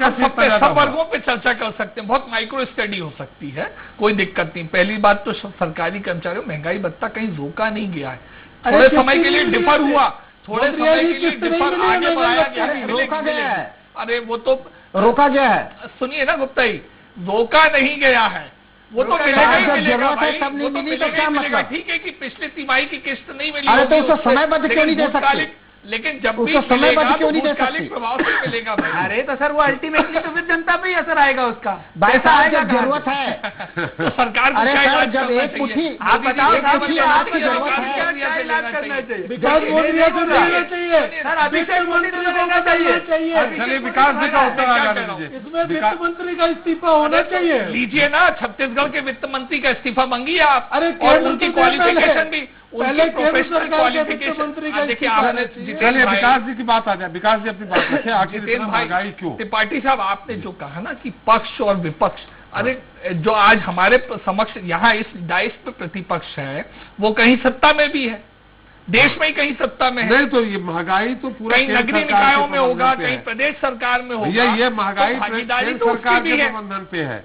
Speaker 19: सब वर्गों पे चर्चा कर सकते हैं, बहुत माइक्रो स्टडी हो सकती है, कोई दिक्कत नहीं। पहली बात तो सरकारी कर्मचारियों महंगाई भत्ता कहीं रोका नहीं गया है, थोड़े समय के लिए डिफर हुआ, थोड़े समय के लिए डिफर आगे बढ़ाया गया,
Speaker 16: रोका गया है।
Speaker 19: अरे वो तो
Speaker 16: रोका गया है,
Speaker 19: सुनिए ना गुप्ता जी, रोका नहीं गया है, वो तो मिलेगा ही मिलेगा भाई,
Speaker 16: तब नहीं मिली तो क्या मतलब?
Speaker 19: ठीक है कि पिछली तिमाही की किस्त नहीं मिली,
Speaker 16: अरे तो उसको समयबद्ध क्यों नहीं दे सकते?
Speaker 19: लेकिन जब भी
Speaker 16: समयबद्ध क्यों नहीं दे सकते?
Speaker 19: प्रभाव से मिलेगा भाई।
Speaker 17: अरे तो सर वो अल्टीमेटली तो फिर जनता पे ही असर आएगा उसका।
Speaker 16: भाई साहब जब जरूरत है
Speaker 19: तो सरकार को
Speaker 16: अरे
Speaker 19: क्या
Speaker 16: सर
Speaker 19: इलाज
Speaker 16: जब
Speaker 19: करना
Speaker 16: एक मुट्ठी
Speaker 19: चाहिए?
Speaker 17: आप बताओ
Speaker 16: आपकी जरूरत है,
Speaker 17: क्या इलाज करना चाहिए?
Speaker 18: विकास मोदी को देना चाहिए
Speaker 17: सर, अभिषेक मोदी को देना चाहिए।
Speaker 1: चलिए विकास जी का उत्तर आ जाने दीजिए।
Speaker 18: इसमें वित्त मंत्री का इस्तीफा होना चाहिए।
Speaker 19: लीजिए ना, छत्तीसगढ़ के वित्त मंत्री का इस्तीफा मांगिए आप,
Speaker 18: अरे
Speaker 19: और उनकी क्वालिफिकेशन भी,
Speaker 18: पहले
Speaker 19: उनकी
Speaker 18: केंद्र
Speaker 19: प्रोफेशनल
Speaker 18: सरकार के वित्त
Speaker 19: क्वालिफिकेशन।
Speaker 18: मंत्री का
Speaker 19: देखिए
Speaker 18: इस्तीफा
Speaker 19: आपने
Speaker 1: चलिए विकास जी की बात आ जाए, विकास जी अपनी बात रखें, आखिर
Speaker 19: जितेन
Speaker 1: इतना
Speaker 19: भाई,
Speaker 1: महंगाई क्यों?
Speaker 19: त्रिपाठी साहब आपने जो कहा ना कि पक्ष और विपक्ष, अरे जो आज हमारे समक्ष यहाँ इस डाइस पे प्रतिपक्ष है, वो कहीं सत्ता में भी है, देश में ही कहीं सत्ता में है।
Speaker 1: नहीं तो ये महंगाई तो पूरा
Speaker 19: कहीं नगरीय निकायों में होगा, कहीं
Speaker 1: प्रबंधन
Speaker 19: प्रदेश सरकार में होगा।
Speaker 1: भैया ये महंगाई
Speaker 19: तो भागीदारी
Speaker 1: केंद्र
Speaker 19: तो
Speaker 1: सरकार
Speaker 19: उसकी
Speaker 1: के
Speaker 19: भी है
Speaker 1: प्रबंधन पे है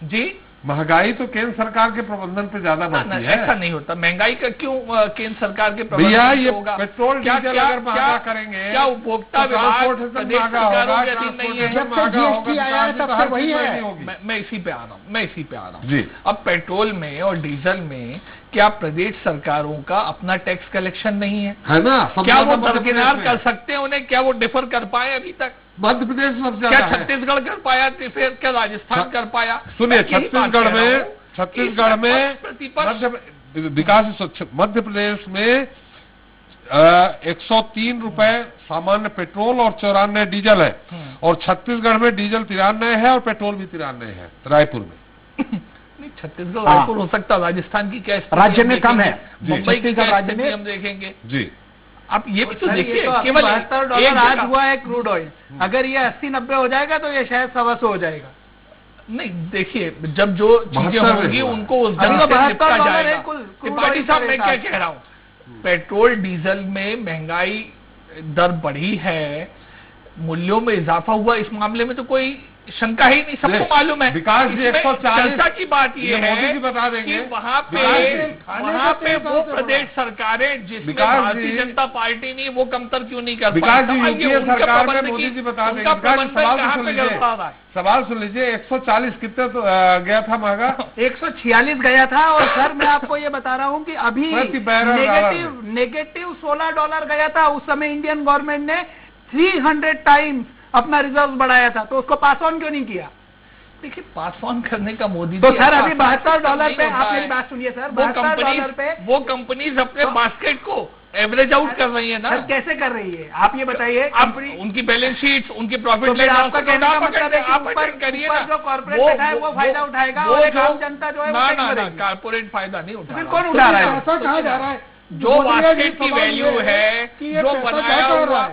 Speaker 19: जी।
Speaker 1: महंगाई तो केंद्र सरकार के प्रबंधन पे ज्यादा बढ़ती है।
Speaker 19: ऐसा नहीं होता, महंगाई का क्यों केंद्र सरकार के
Speaker 1: भैया
Speaker 19: प्रबंधन
Speaker 1: ये
Speaker 19: होगा?
Speaker 1: पेट्रोल डीजल अगर महंगा करेंगे,
Speaker 19: क्या उपभोक्ता विभाग प्रदेश सरकारों के अधीन नहीं है?
Speaker 16: जब से जीएसटी आया है तब से वही है।
Speaker 19: मैं इसी पे आ रहा हूँ, अब पेट्रोल में और डीजल में क्या प्रदेश सरकारों का अपना टैक्स कलेक्शन नहीं है
Speaker 1: ना?
Speaker 19: क्या वो दरकिनार कर सकते हैं उन्हें? क्या वो डिफर कर पाए अभी तक?
Speaker 1: मध्य प्रदेश सबसे
Speaker 19: क्या
Speaker 1: ज्यादा है।
Speaker 19: छत्तीसगढ़ कर पाया, फिर क्या राजस्थान कर पाया?
Speaker 1: सुनिए छत्तीसगढ़ में विकास मध्य प्रदेश में 103 रुपए सामान्य पेट्रोल और 94 डीजल है, और छत्तीसगढ़ में डीजल 93 है और पेट्रोल भी 93 है रायपुर में।
Speaker 19: नहीं, छत्तीसगढ़ रायपुर हो सकता, राजस्थान की क्या स्थिति
Speaker 16: राज्य में कम है,
Speaker 19: मुंबई की क्या
Speaker 16: राज्य
Speaker 19: स्थिति
Speaker 16: में
Speaker 19: हम देखेंगे
Speaker 1: जी।
Speaker 19: आप ये भी तो देखिए,
Speaker 17: केवल $72 आज हुआ है क्रूड ऑयल, अगर ये 80-90 हो जाएगा तो ये शायद 125 हो जाएगा।
Speaker 19: नहीं देखिए, जब जो चीजें होंगी उनको उस ढंग से निपटा जाएगा। त्रिपाठी साहब मैं क्या कह रहा हूँ, पेट्रोल डीजल में महंगाई दर बढ़ी है, मूल्यों में इजाफा हुआ, इस मामले में तो कोई शंका ही नहीं, सबको मालूम है।
Speaker 1: विकास जी,
Speaker 19: इसमें
Speaker 1: 140
Speaker 19: चर्चा की बात ये है
Speaker 1: मोदी जी बता देंगे
Speaker 19: कि वहाँ पे वो प्रदेश सरकारें जिसमें भारतीय जनता पार्टी नहीं, वो कमतर क्यों नहीं कर
Speaker 1: विकास जी,
Speaker 19: पाई?
Speaker 1: यूपीए सरकार में मोदी जी बता देंगे। सवाल सुन लीजिए, 140 कितने तो गया था महंगा?
Speaker 17: 146 गया था। और सर मैं आपको ये बता रहा हूँ कि अभी नेगेटिव $16 गया था। उस समय इंडियन गवर्नमेंट ने 300 टाइम्स अपना रिजर्व बढ़ाया था, तो उसको पास ऑन क्यों नहीं किया?
Speaker 19: देखिए, पास ऑन करने का मोदी
Speaker 17: तो सर अभी $72 पे, आप मेरी बात सुनिए सर, $72 पे
Speaker 19: वो कंपनीज अपने बास्केट को एवरेज आउट कर रही है ना।
Speaker 17: सर कैसे कर रही है आप ये बताइए?
Speaker 19: अब उनकी बैलेंस शीट्स, उनकी प्रॉफिट
Speaker 17: तो आपका कहने का मतलब है कि ऊपर जो कॉर्पोरेट बैठा है वो फायदा उठाएगा और एक आम जनता जो है
Speaker 19: ना कॉर्पोरेट फायदा नहीं उठा रहा।
Speaker 17: कौन उठा रहा है?
Speaker 18: ऐसा कहा जा रहा है
Speaker 19: जो बास्केट की वैल्यू है, जो बनाया हुआ,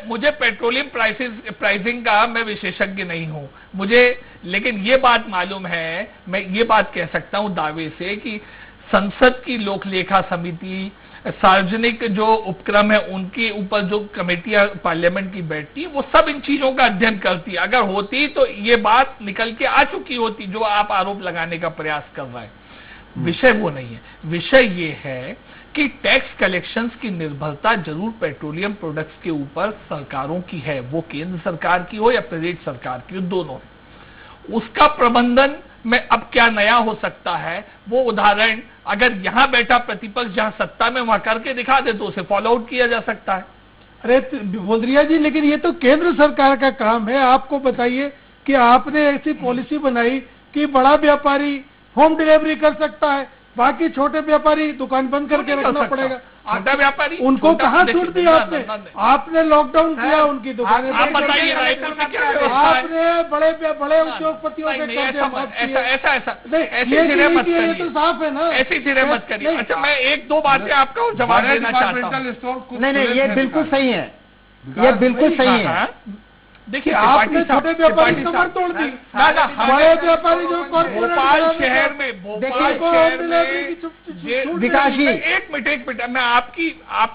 Speaker 19: मुझे पेट्रोलियम प्राइसिंग का मैं विशेषज्ञ नहीं हूं मुझे, लेकिन ये बात मालूम है, मैं ये बात कह सकता हूं दावे से कि संसद की लोक लेखा समिति, सार्वजनिक जो उपक्रम है, उनके ऊपर जो कमेटियां पार्लियामेंट की बैठती, वो सब इन चीजों का अध्ययन करती। अगर होती तो ये बात निकल के आ चुकी होती जो आप आरोप लगाने का प्रयास कर रहे हैं। विषय वो नहीं है, विषय ये है कि टैक्स कलेक्शंस की निर्भरता जरूर पेट्रोलियम प्रोडक्ट्स के ऊपर सरकारों की है, वो केंद्र सरकार की हो या प्रदेश सरकार की हो, दोनों है। उसका प्रबंधन में अब क्या नया हो सकता है, वो उदाहरण अगर यहां बैठा प्रतिपक्ष जहां सत्ता में वहां करके दिखा दे तो उसे फॉलो आउट किया जा सकता है।
Speaker 18: अरे बोंद्रिया जी, लेकिन ये तो केंद्र सरकार का काम है। आपको बताइए कि आपने ऐसी पॉलिसी बनाई कि बड़ा व्यापारी होम डिलीवरी कर सकता है, बाकी छोटे व्यापारी दुकान बंद करके रखना पड़ेगा।
Speaker 19: छोटा व्यापारी
Speaker 18: उनको कहाँ छूट दी आपने? आपने लॉकडाउन किया, उनकी दुकानें
Speaker 19: आप बताइए रायपुर में क्या
Speaker 18: आपने बड़े उद्योगपतियों के कर्जे माफ किए।
Speaker 19: ऐसा
Speaker 18: तो साफ है ना,
Speaker 19: ऐसी चीजें मत करिए। अच्छा, मैं एक दो बातें आपका जवाब देना चाहता हूँ।
Speaker 16: नहीं, ये बिल्कुल सही है, ये बिल्कुल सही है।
Speaker 19: देखिए,
Speaker 18: आपने छोटे व्यापारी कमर तोड़ दी, बड़े व्यापारी जो
Speaker 19: भोपाल शहर में
Speaker 16: विकास जी,
Speaker 19: एक मिनट मैं आपके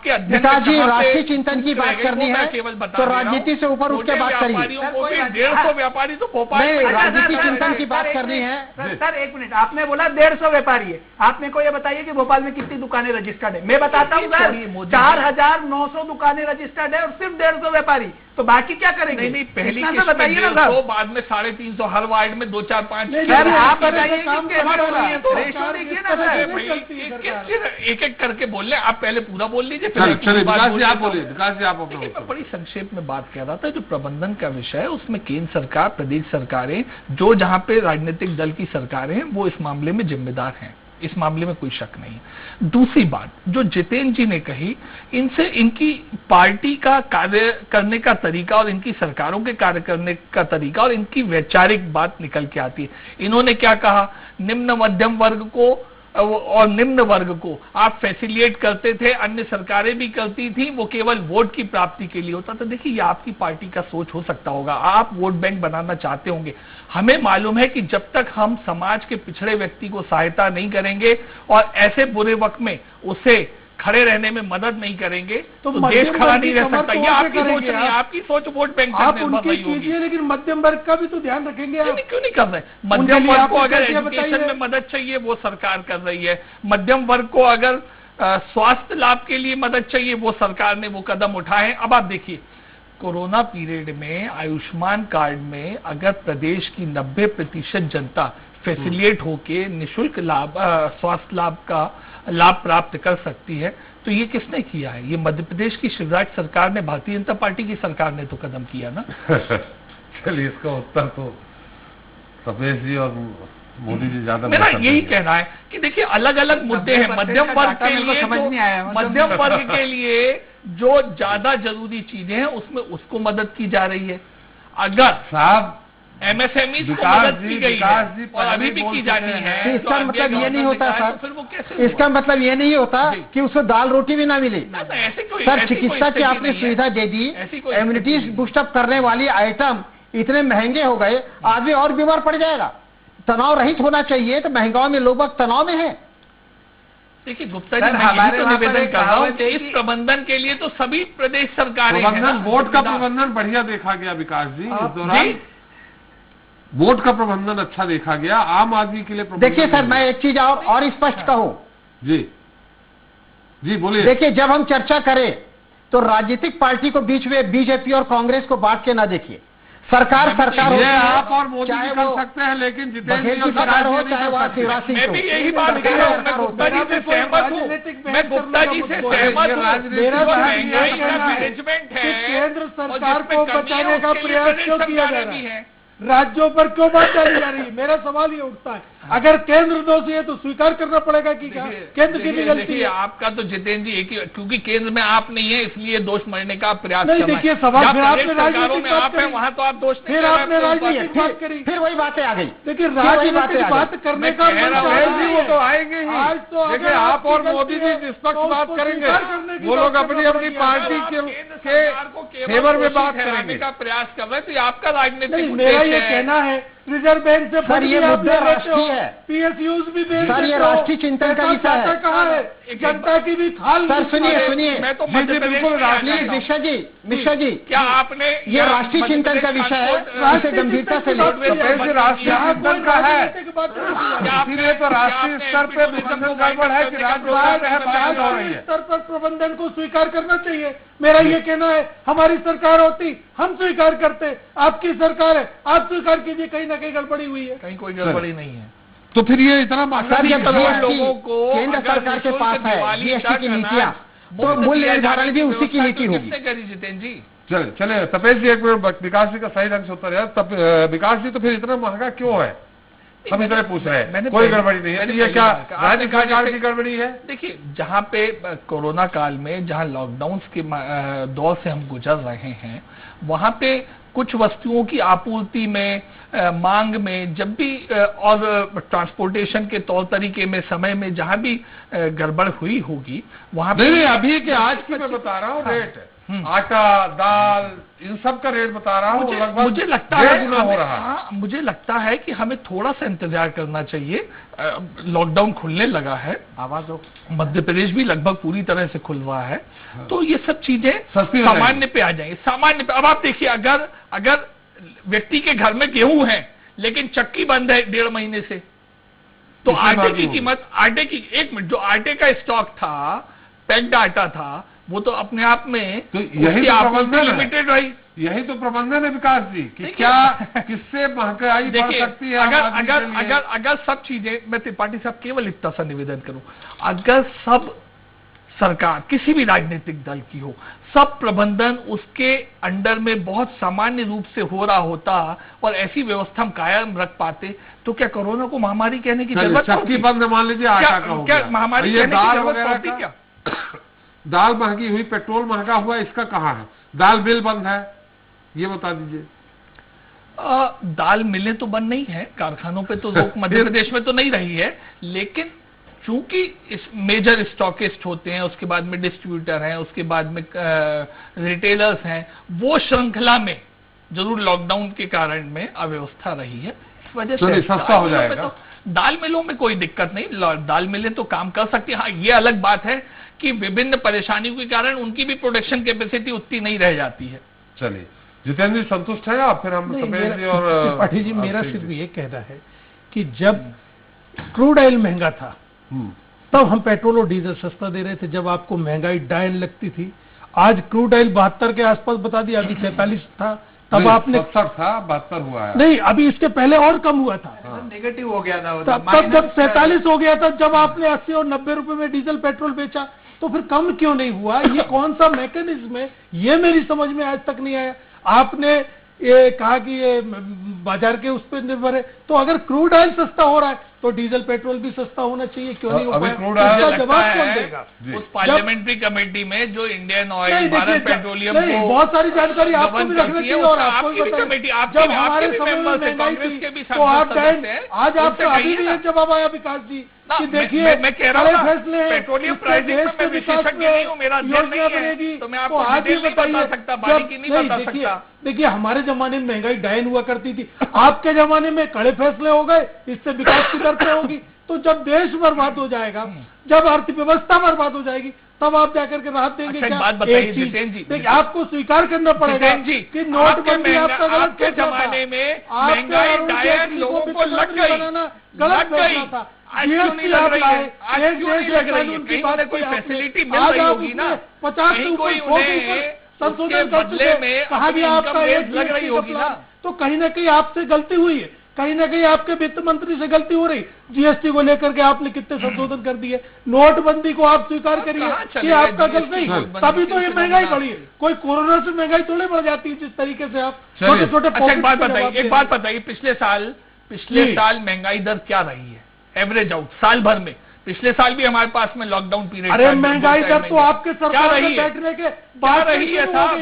Speaker 19: अध्ययन
Speaker 16: विकास जी, राष्ट्रीय चिंतन की बात करनी है तो राजनीति से ऊपर उठ के बात करिए।
Speaker 19: 150 व्यापारी तो भोपाल
Speaker 16: नहीं, राजनीतिक चिंतन की बात करनी है।
Speaker 17: सर एक मिनट, आपने बोला 150 व्यापारी है, आपने को ये बताइए कि भोपाल में कितनी दुकानें रजिस्टर्ड है? मैं बताता हूँ सर, 4900 दुकानें रजिस्टर्ड है और सिर्फ 150 व्यापारी, तो बाकी क्या करेंगे?
Speaker 19: नहीं, पहली किस्त बताइए ना सर, बाद में 350, हर वार्ड में 2, 4, 5।
Speaker 17: सर आप बताइए रेशो देखिए ना सर,
Speaker 19: एक एक करके बोल लें। आप पहले पूरा बोल लीजिए, मैं बड़ी संक्षेप में बात कह रहा था। जो प्रबंधन का विषय है उसमें केंद्र सरकार, प्रदेश सरकारें, जो जहां पे राजनीतिक दल की सरकारें हैं, वो इस मामले में जिम्मेदार हैं, इस मामले में कोई शक नहीं है। दूसरी बात जो जितेंद्र जी ने कही, इनसे इनकी पार्टी का कार्य करने का तरीका और इनकी सरकारों के कार्य करने का तरीका और इनकी वैचारिक बात निकल के आती है। इन्होंने क्या कहा, निम्न मध्यम वर्ग को और निम्न वर्ग को आप फैसिलिटेट करते थे, अन्य सरकारें भी करती थी, वो केवल वोट की प्राप्ति के लिए होता था। देखिए, ये आपकी पार्टी का सोच हो सकता होगा, आप वोट बैंक बनाना चाहते होंगे। हमें मालूम है कि जब तक हम समाज के पिछड़े व्यक्ति को सहायता नहीं करेंगे और ऐसे बुरे वक्त में उसे खड़े रहने में मदद नहीं करेंगे तो देश खड़ा नहीं रह सकता। ये आपकी सोच नहीं है, आपकी सोच वोट बैंक
Speaker 18: आप उनकी कीजिए, लेकिन मध्यम वर्ग का भी तो ध्यान रखेंगे।
Speaker 19: क्यों नहीं कर रहे? मध्यम वर्ग को अगर एजुकेशन में मदद चाहिए वो सरकार कर रही है, मध्यम वर्ग को अगर स्वास्थ्य लाभ के लिए मदद चाहिए वो सरकार ने वो कदम उठाए। अब आप देखिए, कोरोना पीरियड में आयुष्मान कार्ड में अगर प्रदेश की 90% जनता फैसिलिटेट होके निःशुल्क लाभ, स्वास्थ्य लाभ का लाभ प्राप्त कर सकती है, तो ये किसने किया है? ये मध्य प्रदेश की शिवराज सरकार ने, भारतीय जनता पार्टी की सरकार ने तो कदम किया ना।
Speaker 1: चलिए, इसका उत्तर तो सफेद जी और मोदी जी ज्यादा।
Speaker 19: मेरा यही कहना है कि देखिए, अलग अलग मुद्दे हैं। मध्यम वर्ग के लिए, मध्यम वर्ग के लिए जो ज्यादा जरूरी चीजें हैं उसमें उसको मदद की जा रही है। अगर साहब MSME को मदद की गई है और अभी भी की जानी है,
Speaker 16: इसका मतलब ये नहीं होता सर, इसका मतलब ये नहीं होता कि उसको दाल रोटी भी ना मिले। सर, चिकित्सा की आपने सुविधा दे दी, इम्यूनिटी बूस्टअप करने वाली आइटम इतने महंगे हो गए, आदमी और बीमार पड़ जाएगा। तनाव रहित होना चाहिए, तो महंगाई में लोग तनाव में है।
Speaker 19: देखिए गुप्ता जी, मैं तो निवेदन कर रहा हूँ कि इस प्रबंधन के लिए तो सभी प्रदेश सरकारें,
Speaker 1: प्रबंधन बोर्ड का प्रबंधन बढ़िया देखा गया विकास जी इस दौरान। वोट का प्रबंधन अच्छा देखा गया, आम आदमी के लिए प्रबंधन।
Speaker 16: देखिए सर, मैं एक चीज और स्पष्ट कहूं।
Speaker 1: जी जी बोलिए।
Speaker 16: देखिए, जब हम चर्चा करें तो राजनीतिक पार्टी को बीच में बीजेपी और कांग्रेस को बांट के ना देखिए। सरकार
Speaker 1: ये आप और मोदी जी कर सकते हैं, लेकिन जितेंद्र जी
Speaker 16: सरकार हो चाहे वह शिवराज सिंह,
Speaker 11: मैं भी यही बात कह रहा हूँ। मैं गुप्ता जी से सहमत हूँ, मैं गुप्ता जी से सहमत हूँ।
Speaker 18: मेरा
Speaker 11: महंगाई का मैनेजमेंट है,
Speaker 18: केंद्र सरकार को बचाने का प्रयास क्यों किया जा रहा है, राज्यों पर क्यों बात डाली जा रही है? मेरा सवाल ये उठता है, अगर केंद्र दोषी है तो स्वीकार करना पड़ेगा कि क्या केंद्र की भी गलती है?
Speaker 19: आपका तो जितेंद्र जी एक ही, क्योंकि केंद्र में आप नहीं है इसलिए दोष मरने का प्रयास
Speaker 18: नहीं। देखिए सवाल फिर आपने राजनीतिक
Speaker 19: में आप है, वहाँ तो आप दोष
Speaker 18: फिर आपने राजनीतिक बात करी,
Speaker 16: फिर वही बातें आ गई।
Speaker 18: देखिए राजनीतिक बात करने का
Speaker 1: वो तो आएंगे ही।
Speaker 18: आज तो
Speaker 1: देखिए आप और मोदी जी निष्पक्ष बात करेंगे, वो लोग अपनी अपनी पार्टी के फेवर में बात करेंगे
Speaker 19: का प्रयास कर रहे हैं, तो आपका राजनीतिक
Speaker 18: मेरा ये कहना है रिजर्व बैंक से
Speaker 16: सर ये मुद्दा राष्ट्रीय है,
Speaker 18: पीएसयूज भी
Speaker 16: सर ये राष्ट्रीय चिंतन का विषय है।
Speaker 18: कहाँ है जनता की भी खाल?
Speaker 16: सर सुनिए,
Speaker 19: मैं तो
Speaker 16: प्लीज मिश्रा जी
Speaker 19: क्या आपने
Speaker 16: ये राष्ट्रीय चिंतन का विषय है, इसे गंभीरता से
Speaker 1: राष्ट्रीय चिंतन का है, इसीलिए तो राष्ट्रीय स्तर पे प्रबंधन गड़बड़ है कि राज्य
Speaker 18: स्तर पर प्रबंधन को स्वीकार करना चाहिए। मेरा ये कहना है, हमारी सरकार होती हम स्वीकार करते, आपकी सरकार है आप स्वीकार कीजिए, कहीं ना कहीं गड़बड़ी हुई है।
Speaker 19: कहीं कोई गड़बड़ी नहीं है।
Speaker 1: तो फिर ये इतना
Speaker 19: लोगों को
Speaker 16: केंद्र सरकार के पास है जीएसटी की नीतियाँ, तो मूल्य निर्धारण भी उसी की नीति होगी।
Speaker 19: जितेंद्र जी
Speaker 1: चले तपेश जी एक मिनट, विकास जी का सही ढंग से उत्तर है। विकास जी तो फिर इतना महंगा क्यों है, हम इधर पूछ रहे हैं। कोई गड़बड़ी नहीं है, ये क्या राज्य सरकार की गड़बड़ी है?
Speaker 19: देखिए, जहाँ पे कोरोना काल में जहाँ लॉकडाउन के दौर से हम गुजर रहे हैं, वहाँ पे कुछ वस्तुओं की आपूर्ति में, मांग में, जब भी और ट्रांसपोर्टेशन के तौर तरीके में, समय में जहाँ भी गड़बड़ हुई होगी वहाँ पे
Speaker 1: नहीं अभी के आज की मैं बता रहा हूँ रेट, आटा दाल इन सब का रेट बता रहा हूँ, लगभग
Speaker 19: मुझे लगता है
Speaker 1: हो रहा है।
Speaker 19: हाँ, मुझे लगता है कि हमें थोड़ा सा इंतजार करना चाहिए। लॉकडाउन खुलने लगा है, मध्य प्रदेश भी लगभग पूरी तरह से खुल रहा है, तो ये सब चीजें सामान्य पे आ जाएंगे, सामान्य पे। अब आप देखिए, अगर व्यक्ति के घर में गेहूं है लेकिन चक्की बंद है 1.5 महीने से, तो आटे की कीमत, आटे की, एक मिनट, जो आटे का स्टॉक था, पैक्ड आटा था, वो तो अपने आप में
Speaker 1: तो यही तो प्रबंधन
Speaker 19: लिमिटेड रही।
Speaker 1: यही तो प्रबंधन है विकास जी कि क्या किससे महंगाई बढ़ सकती है।
Speaker 19: अगर सब चीजें, मैं त्रिपाठी साहब केवल इतना सा निवेदन करूं, अगर सब सरकार किसी भी राजनीतिक दल की हो, सब प्रबंधन उसके अंडर में बहुत सामान्य रूप से हो रहा होता और ऐसी व्यवस्था हम कायम रख पाते, तो क्या कोरोना को महामारी कहने की जरूरत
Speaker 1: होती? बंद मान लीजिए, आटा का हो गया,
Speaker 19: क्या महामारी कहने की जरूरत होती? क्या
Speaker 1: दाल महंगी हुई, पेट्रोल महंगा हुआ, इसका कहाँ है? दाल मिल बंद है, ये बता दीजिए।
Speaker 19: दाल मिलें तो बंद नहीं है, कारखानों पे तो रोक मध्य प्रदेश में तो नहीं रही है, लेकिन चूंकि इस मेजर स्टॉकिस्ट होते हैं, उसके बाद में डिस्ट्रीब्यूटर हैं, उसके बाद में रिटेलर्स हैं, वो श्रृंखला में जरूर लॉकडाउन के कारण में अव्यवस्था रही है, इस वजह से
Speaker 1: सस्ता हो जाएगा।
Speaker 19: तो दाल मिलों में कोई दिक्कत नहीं, दाल मिलें तो काम कर सकती है। हाँ, ये अलग बात है कि विभिन्न परेशानियों के कारण उनकी भी प्रोडक्शन कैपेसिटी उतनी नहीं रह जाती है।
Speaker 1: चलिए जितेंद्र जी संतुष्ट है आप? फिर हम
Speaker 18: जी और पाठी जी, मेरा सिर्फ ये कहना है कि जब क्रूड ऑयल महंगा था तब हम पेट्रोल और डीजल सस्ता दे रहे थे, जब आपको महंगाई डायन लगती थी। आज क्रूड ऑयल 72 के आसपास बता दिया, अभी 46 था, तब आपने
Speaker 1: 70 था, 72 हुआ है।
Speaker 18: नहीं, अभी इसके पहले और कम हुआ था,
Speaker 11: नेगेटिव हो गया था,
Speaker 18: तब जब 43 हो गया था, जब आपने 80 और 90 रुपए में डीजल पेट्रोल बेचा, तो फिर कम क्यों नहीं हुआ? ये कौन सा मैकेनिज्म है, ये मेरी समझ में आज तक नहीं आया। आपने ये कहा कि ये बाजार के उस पर निर्भर है, तो अगर क्रूड ऑयल सस्ता हो रहा है तो डीजल पेट्रोल भी सस्ता होना चाहिए, क्यों नहीं हो पाया? इसका जवाब कौन देगा?
Speaker 19: उस पार्लियामेंट्री कमेटी में जो इंडियन ऑयल, भारत पेट्रोलियम,
Speaker 18: बहुत सारी जानकारी आपको भी रखनी चाहिए और आपको भी
Speaker 19: कमेटी,
Speaker 18: जब हमारे समय में महंगाई थी तो आप आज आपका अभी भी ये जवाब आया विकास जी कि देखिए,
Speaker 19: मैं कह रहा हूँ पेट्रोलियम प्राइसिंग में मैं विशेषज्ञ नहीं हूँ, मेरा अध्ययन नहीं है, तो मैं आपको डिटेल नहीं बता सकता, बारीकी नहीं बता सकता।
Speaker 18: देखिए, हमारे जमाने में महंगाई डायन हुआ करती थी, आपके जमाने में कड़े फैसले हो गए, इससे विकास की दर पे होगी। तो जब देश बर्बाद हो जाएगा, जब अर्थव्यवस्था बर्बाद हो जाएगी, तब आप जाकर के राहत देंगे।
Speaker 19: अच्छा,
Speaker 18: क्या?
Speaker 19: बात बताइए जितेंद्र जी,
Speaker 18: देखिए आपको स्वीकार करना पड़ेगा कि नोटबंदी आपका गलत
Speaker 19: आपके जमाने में महंगाई डायरेक्ट लोगों को लग गई,
Speaker 18: गलत गई था।
Speaker 19: GST आप लाए, एक देश लग रही है, कहीं उन्हें कोई फैसिलिटी मिल रही होगी ना,
Speaker 18: 50
Speaker 19: कहीं कोई उन्हें उसके बदले में
Speaker 18: कहा भी आपका एक
Speaker 19: लग रही होगी ना।
Speaker 18: तो कहीं ना कहीं आपसे गलती हुई है, कहीं ना कहीं आपके वित्त मंत्री से गलती हो रही। जीएसटी को लेकर के आपने कितने संशोधन कर दिए, नोटबंदी को आप स्वीकार करिए कि आपका गलत नहीं, तभी तो ये महंगाई बढ़ी है। कोई कोरोना से महंगाई थोड़ी बढ़ जाती है जिस तरीके से आप छोटे छोटे।
Speaker 19: एक बात बताइए, पिछले साल महंगाई दर क्या रही है एवरेज आउट साल भर में? पिछले साल भी हमारे पास में लॉकडाउन पीरियड।
Speaker 18: अरे महंगाई दर तो आपके सरकार में बैठने के बाद
Speaker 19: रही है साहब,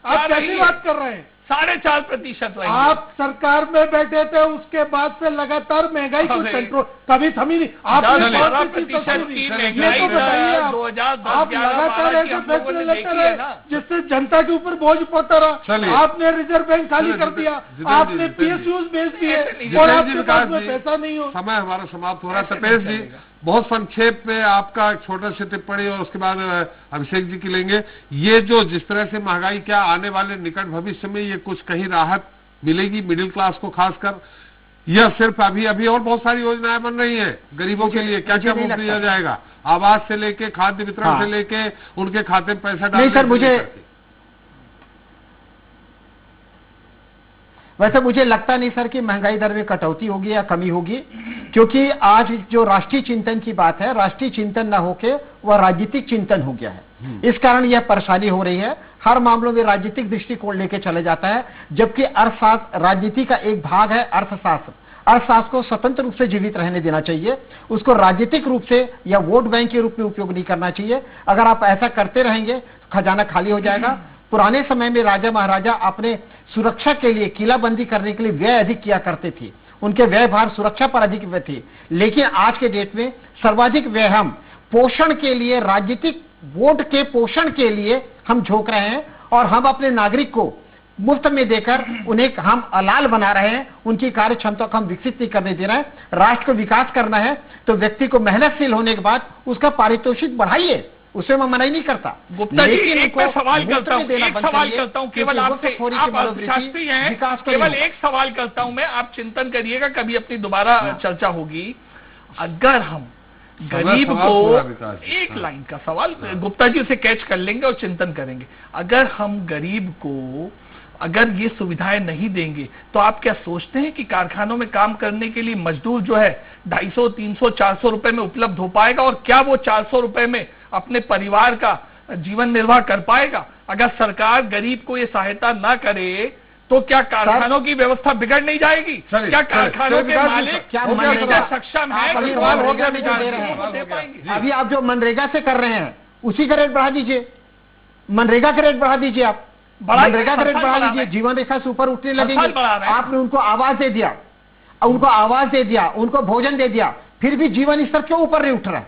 Speaker 18: आप कैसी बात कर रहे हैं?
Speaker 19: 4.5% रही।
Speaker 18: आप सरकार में बैठे थे, उसके बाद से लगातार महंगाई को कंट्रोल कभी थमी नहीं। आपने
Speaker 19: 12% की महंगाई
Speaker 18: आप
Speaker 19: 2010
Speaker 18: लगातार ऐसे फैसले लेते रहे जिससे जनता के ऊपर बोझ पड़ता रहा। आपने रिजर्व बैंक खाली कर दिया, आपने PSUs बेच दिए और आपके पास में पैसा नहीं हो।
Speaker 1: समय हमारा समाप्त हो रहा है। तपेश जी, बहुत संक्षेप में आपका एक छोटा सी टिप्पणी और उसके बाद अभिषेक जी की लेंगे। ये जो जिस तरह से महंगाई, क्या आने वाले निकट भविष्य में ये कुछ कहीं राहत मिलेगी मिडिल क्लास को खासकर, यह सिर्फ अभी और बहुत सारी योजनाएं बन रही हैं गरीबों के लिए? क्या क्या मुफ्त दिया जाएगा? आवास से लेके खाद्य वितरण से लेके उनके खाते में पैसा डालने?
Speaker 16: नहीं सर, वैसे मुझे लगता नहीं सर कि महंगाई दर में कटौती होगी या कमी होगी, क्योंकि आज जो राष्ट्रीय चिंतन की बात है, राष्ट्रीय चिंतन न होके वह राजनीतिक चिंतन हो गया है। इस कारण यह परेशानी हो रही है। हर मामलों में राजनीतिक दृष्टिकोण लेके चले जाता है, जबकि अर्थशास्त्र राजनीति का एक भाग है। अर्थशास्त्र को स्वतंत्र रूप से जीवित रहने देना चाहिए, उसको राजनीतिक रूप से या वोट बैंक के रूप में उपयोग नहीं करना चाहिए। अगर आप ऐसा करते रहेंगे तो खजाना खाली हो जाएगा। पुराने समय में राजा महाराजा अपने सुरक्षा के लिए, किलाबंदी करने के लिए व्यय अधिक किया करते थे, उनके व्यय भार सुरक्षा पर अधिक थे। लेकिन आज के डेट में सर्वाधिक व्यय हम पोषण के लिए, राजनीतिक वोट के पोषण के लिए हम झोंक रहे हैं, और हम अपने नागरिक को मुफ्त में देकर उन्हें हम अलाल बना रहे हैं, उनकी कार्य क्षमता को हम विकसित नहीं करने दे रहे हैं। राष्ट्र को विकास करना है तो व्यक्ति को मेहनतशील होने के बाद उसका पारितोषिक बढ़ाइए, उसे मैं मना ही नहीं करता।
Speaker 19: गुप्ता जी, एक मैं सवाल करता हूँ, केवल आपसे, आप अर्थशास्त्री हैं, केवल एक सवाल करता हूं मैं, आप चिंतन करिएगा, कभी अपनी दोबारा चर्चा होगी। अगर हम गरीब को, एक लाइन का सवाल, गुप्ता जी उसे कैच कर लेंगे और चिंतन करेंगे। अगर हम गरीब को अगर ये सुविधाएं नहीं देंगे तो आप क्या सोचते हैं कि कारखानों में काम करने के लिए मजदूर जो है 250, 300, 400 रुपए में उपलब्ध हो पाएगा? और क्या वो 400 रुपए में अपने परिवार का जीवन निर्वाह कर पाएगा? अगर सरकार गरीब को ये सहायता ना करे तो क्या कारखानों की व्यवस्था बिगड़ नहीं जाएगी? क्या कारखानों के मालिक क्या सक्षम है?
Speaker 16: अभी आप जो मनरेगा से कर रहे हैं उसी का रेट बढ़ा दीजिए, मनरेगा का रेट बढ़ा दीजिए, आप मनरेगा का रेट बढ़ा दीजिए, जीवन रेखा से ऊपर उठने लगेंगे। आपने उनको आवाज दे दिया, उनको भोजन दे दिया, फिर भी जीवन स्तर क्यों ऊपर नहीं उठ रहा है?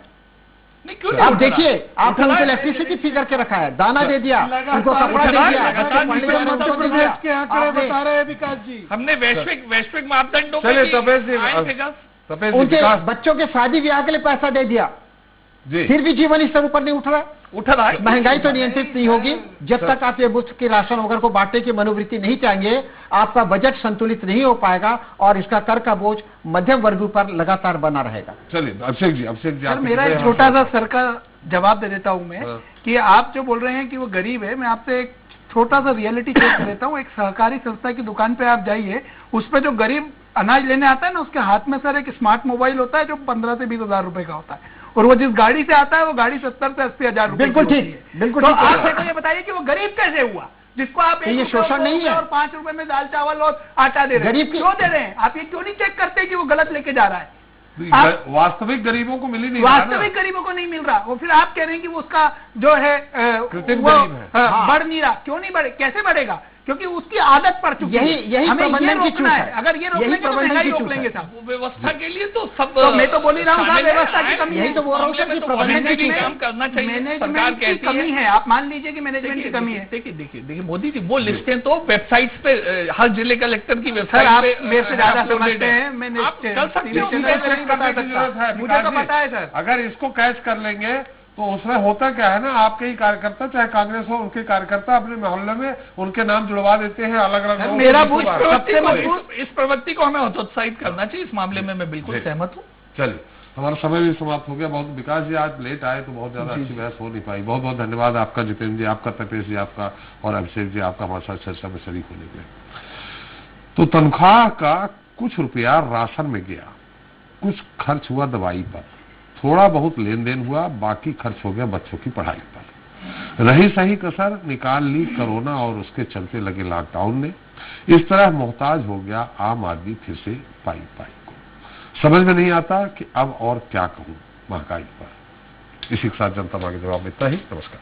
Speaker 16: आप देखिए, आपने उनको इलेक्ट्रिसिटी फ्री करके रखा है, दाना दे दिया, उनको कपड़ा दे दिया,
Speaker 18: के आंकड़े बता रहे हैं विकास जी।
Speaker 19: हमने वैश्विक मापदंडों
Speaker 16: उनके बच्चों के शादी ब्याह के लिए पैसा दे दिया, फिर भी जीवन स्तर ऊपर नहीं उठ रहा है। महंगाई तो नियंत्रित नहीं होगी जब तक आप ये मुफ्त की राशन वगैरह को बांटने की मनोवृत्ति नहीं चाहेंगे। आपका बजट संतुलित नहीं हो पाएगा और इसका कर का बोझ मध्यम वर्ग पर लगातार बना रहेगा।
Speaker 1: चलिए अभिषेक जी
Speaker 17: सर, मेरा एक छोटा सा सर का जवाब दे देता हूं मैं कि आप जो बोल रहे हैं कि वो गरीब है, मैं आपसे एक छोटा सा रियलिटी चेक देता हूँ। एक सहकारी संस्था की दुकान पे आप जाइए, उस पे जो गरीब अनाज लेने आता है ना, उसके हाथ में सर एक स्मार्ट मोबाइल होता है जो 15 से 20 हजार रुपए का होता है, और वो जिस गाड़ी से आता है वो गाड़ी 70 से 80 हजार रुपए।
Speaker 16: बिल्कुल ठीक, बिल्कुल
Speaker 17: तो
Speaker 16: ठीक।
Speaker 17: आप मेरे को ये बताइए कि वो गरीब कैसे हुआ जिसको आप
Speaker 16: ये शोषण नहीं है,
Speaker 17: और 5 रुपए में दाल चावल और आटा दे रहे हैं? गरीब क्यों दे रहे हैं? आप ये क्यों नहीं चेक करते कि वो गलत लेके जा रहा है?
Speaker 1: वास्तविक गरीबों को मिल ही नहीं,
Speaker 17: वास्तविक गरीबों को नहीं मिल रहा। वो फिर आप कह रहे हैं कि वो उसका जो है
Speaker 1: कृत्रिम गरीब है,
Speaker 17: बढ़ नहीं रहा। क्यों नहीं बढ़े? कैसे बढ़ेगा? क्योंकि उसकी आदत पड़ चुकी है।
Speaker 16: यही
Speaker 17: हमें ये
Speaker 16: प्रबंधन की
Speaker 17: रोकना
Speaker 16: चूक
Speaker 17: है।
Speaker 16: है।
Speaker 17: अगर ये रोक
Speaker 16: यही
Speaker 17: लेंगे तो
Speaker 16: प्रबंधन
Speaker 17: महंगाई
Speaker 16: की
Speaker 17: रोक
Speaker 16: चूक
Speaker 17: लेंगे
Speaker 16: है।
Speaker 17: साहब।
Speaker 19: व्यवस्था के लिए तो सब
Speaker 17: तो मैं तो बोल ही रहा हूँ साहब,
Speaker 19: शामिल है।
Speaker 17: व्यवस्था की कमी है।
Speaker 16: यही तो बोल रहा हूँ सर कि प्रबंधन की
Speaker 19: काम करना चाहिए। सरकार
Speaker 17: मैनेजमेंट की
Speaker 19: कहती
Speaker 17: कमी है। आप मान लीजिए कि मैनेजमेंट की कमी है।
Speaker 19: देखिए मोदी जी, वो लिस्टें तो वेबसाइट्स पे हर जिले कलेक्टर की
Speaker 17: सर
Speaker 19: वेबसाइट
Speaker 17: आप
Speaker 19: पे
Speaker 17: मेरे से ज्यादा
Speaker 19: uploaded
Speaker 17: समझते
Speaker 19: है।
Speaker 17: हैं। मैं
Speaker 19: आप कर सकते हो,
Speaker 1: चेक करने की जरूरत है।
Speaker 17: मुझे तो पता है सर।
Speaker 1: अगर इसको कैच कर लेंगे तो उसमें होता क्या है ना, आपके ही कार्यकर्ता, चाहे कांग्रेस हो, उनके कार्यकर्ता अपने मोहल्ले में उनके नाम जुड़वा देते हैं अलग अलग।
Speaker 17: मेरा बूथ
Speaker 19: सबसे मजबूत इस प्रवृत्ति को हमें हतोत्साहित करना चाहिए। इस मामले में मैं बिल्कुल सहमत हूँ।
Speaker 1: चलिए, हमारा समय भी समाप्त हो गया। बहुत विकास जी आज लेट आए तो बहुत ज्यादा अच्छी बहस हो नहीं पाई। बहुत बहुत धन्यवाद आपका जितेंद्र जी, आपका तपेश जी, आपका और अभिषेक जी, आपका हमारे साथ चर्चा में शरीक होने के लिए। तो तनख्वाह का कुछ रुपया राशन में गया, कुछ खर्च हुआ दवाई पर, थोड़ा बहुत लेन देन हुआ, बाकी खर्च हो गया बच्चों की पढ़ाई पर। रही सही कसर निकाल ली कोरोना और उसके चलते लगे लॉकडाउन ने। इस तरह मोहताज हो गया आम आदमी फिर से पाई पाई को। समझ में नहीं आता कि अब और क्या कहूं महंगाई पर। इसी के साथ जनता मांगे जवाब इतना ही। नमस्कार।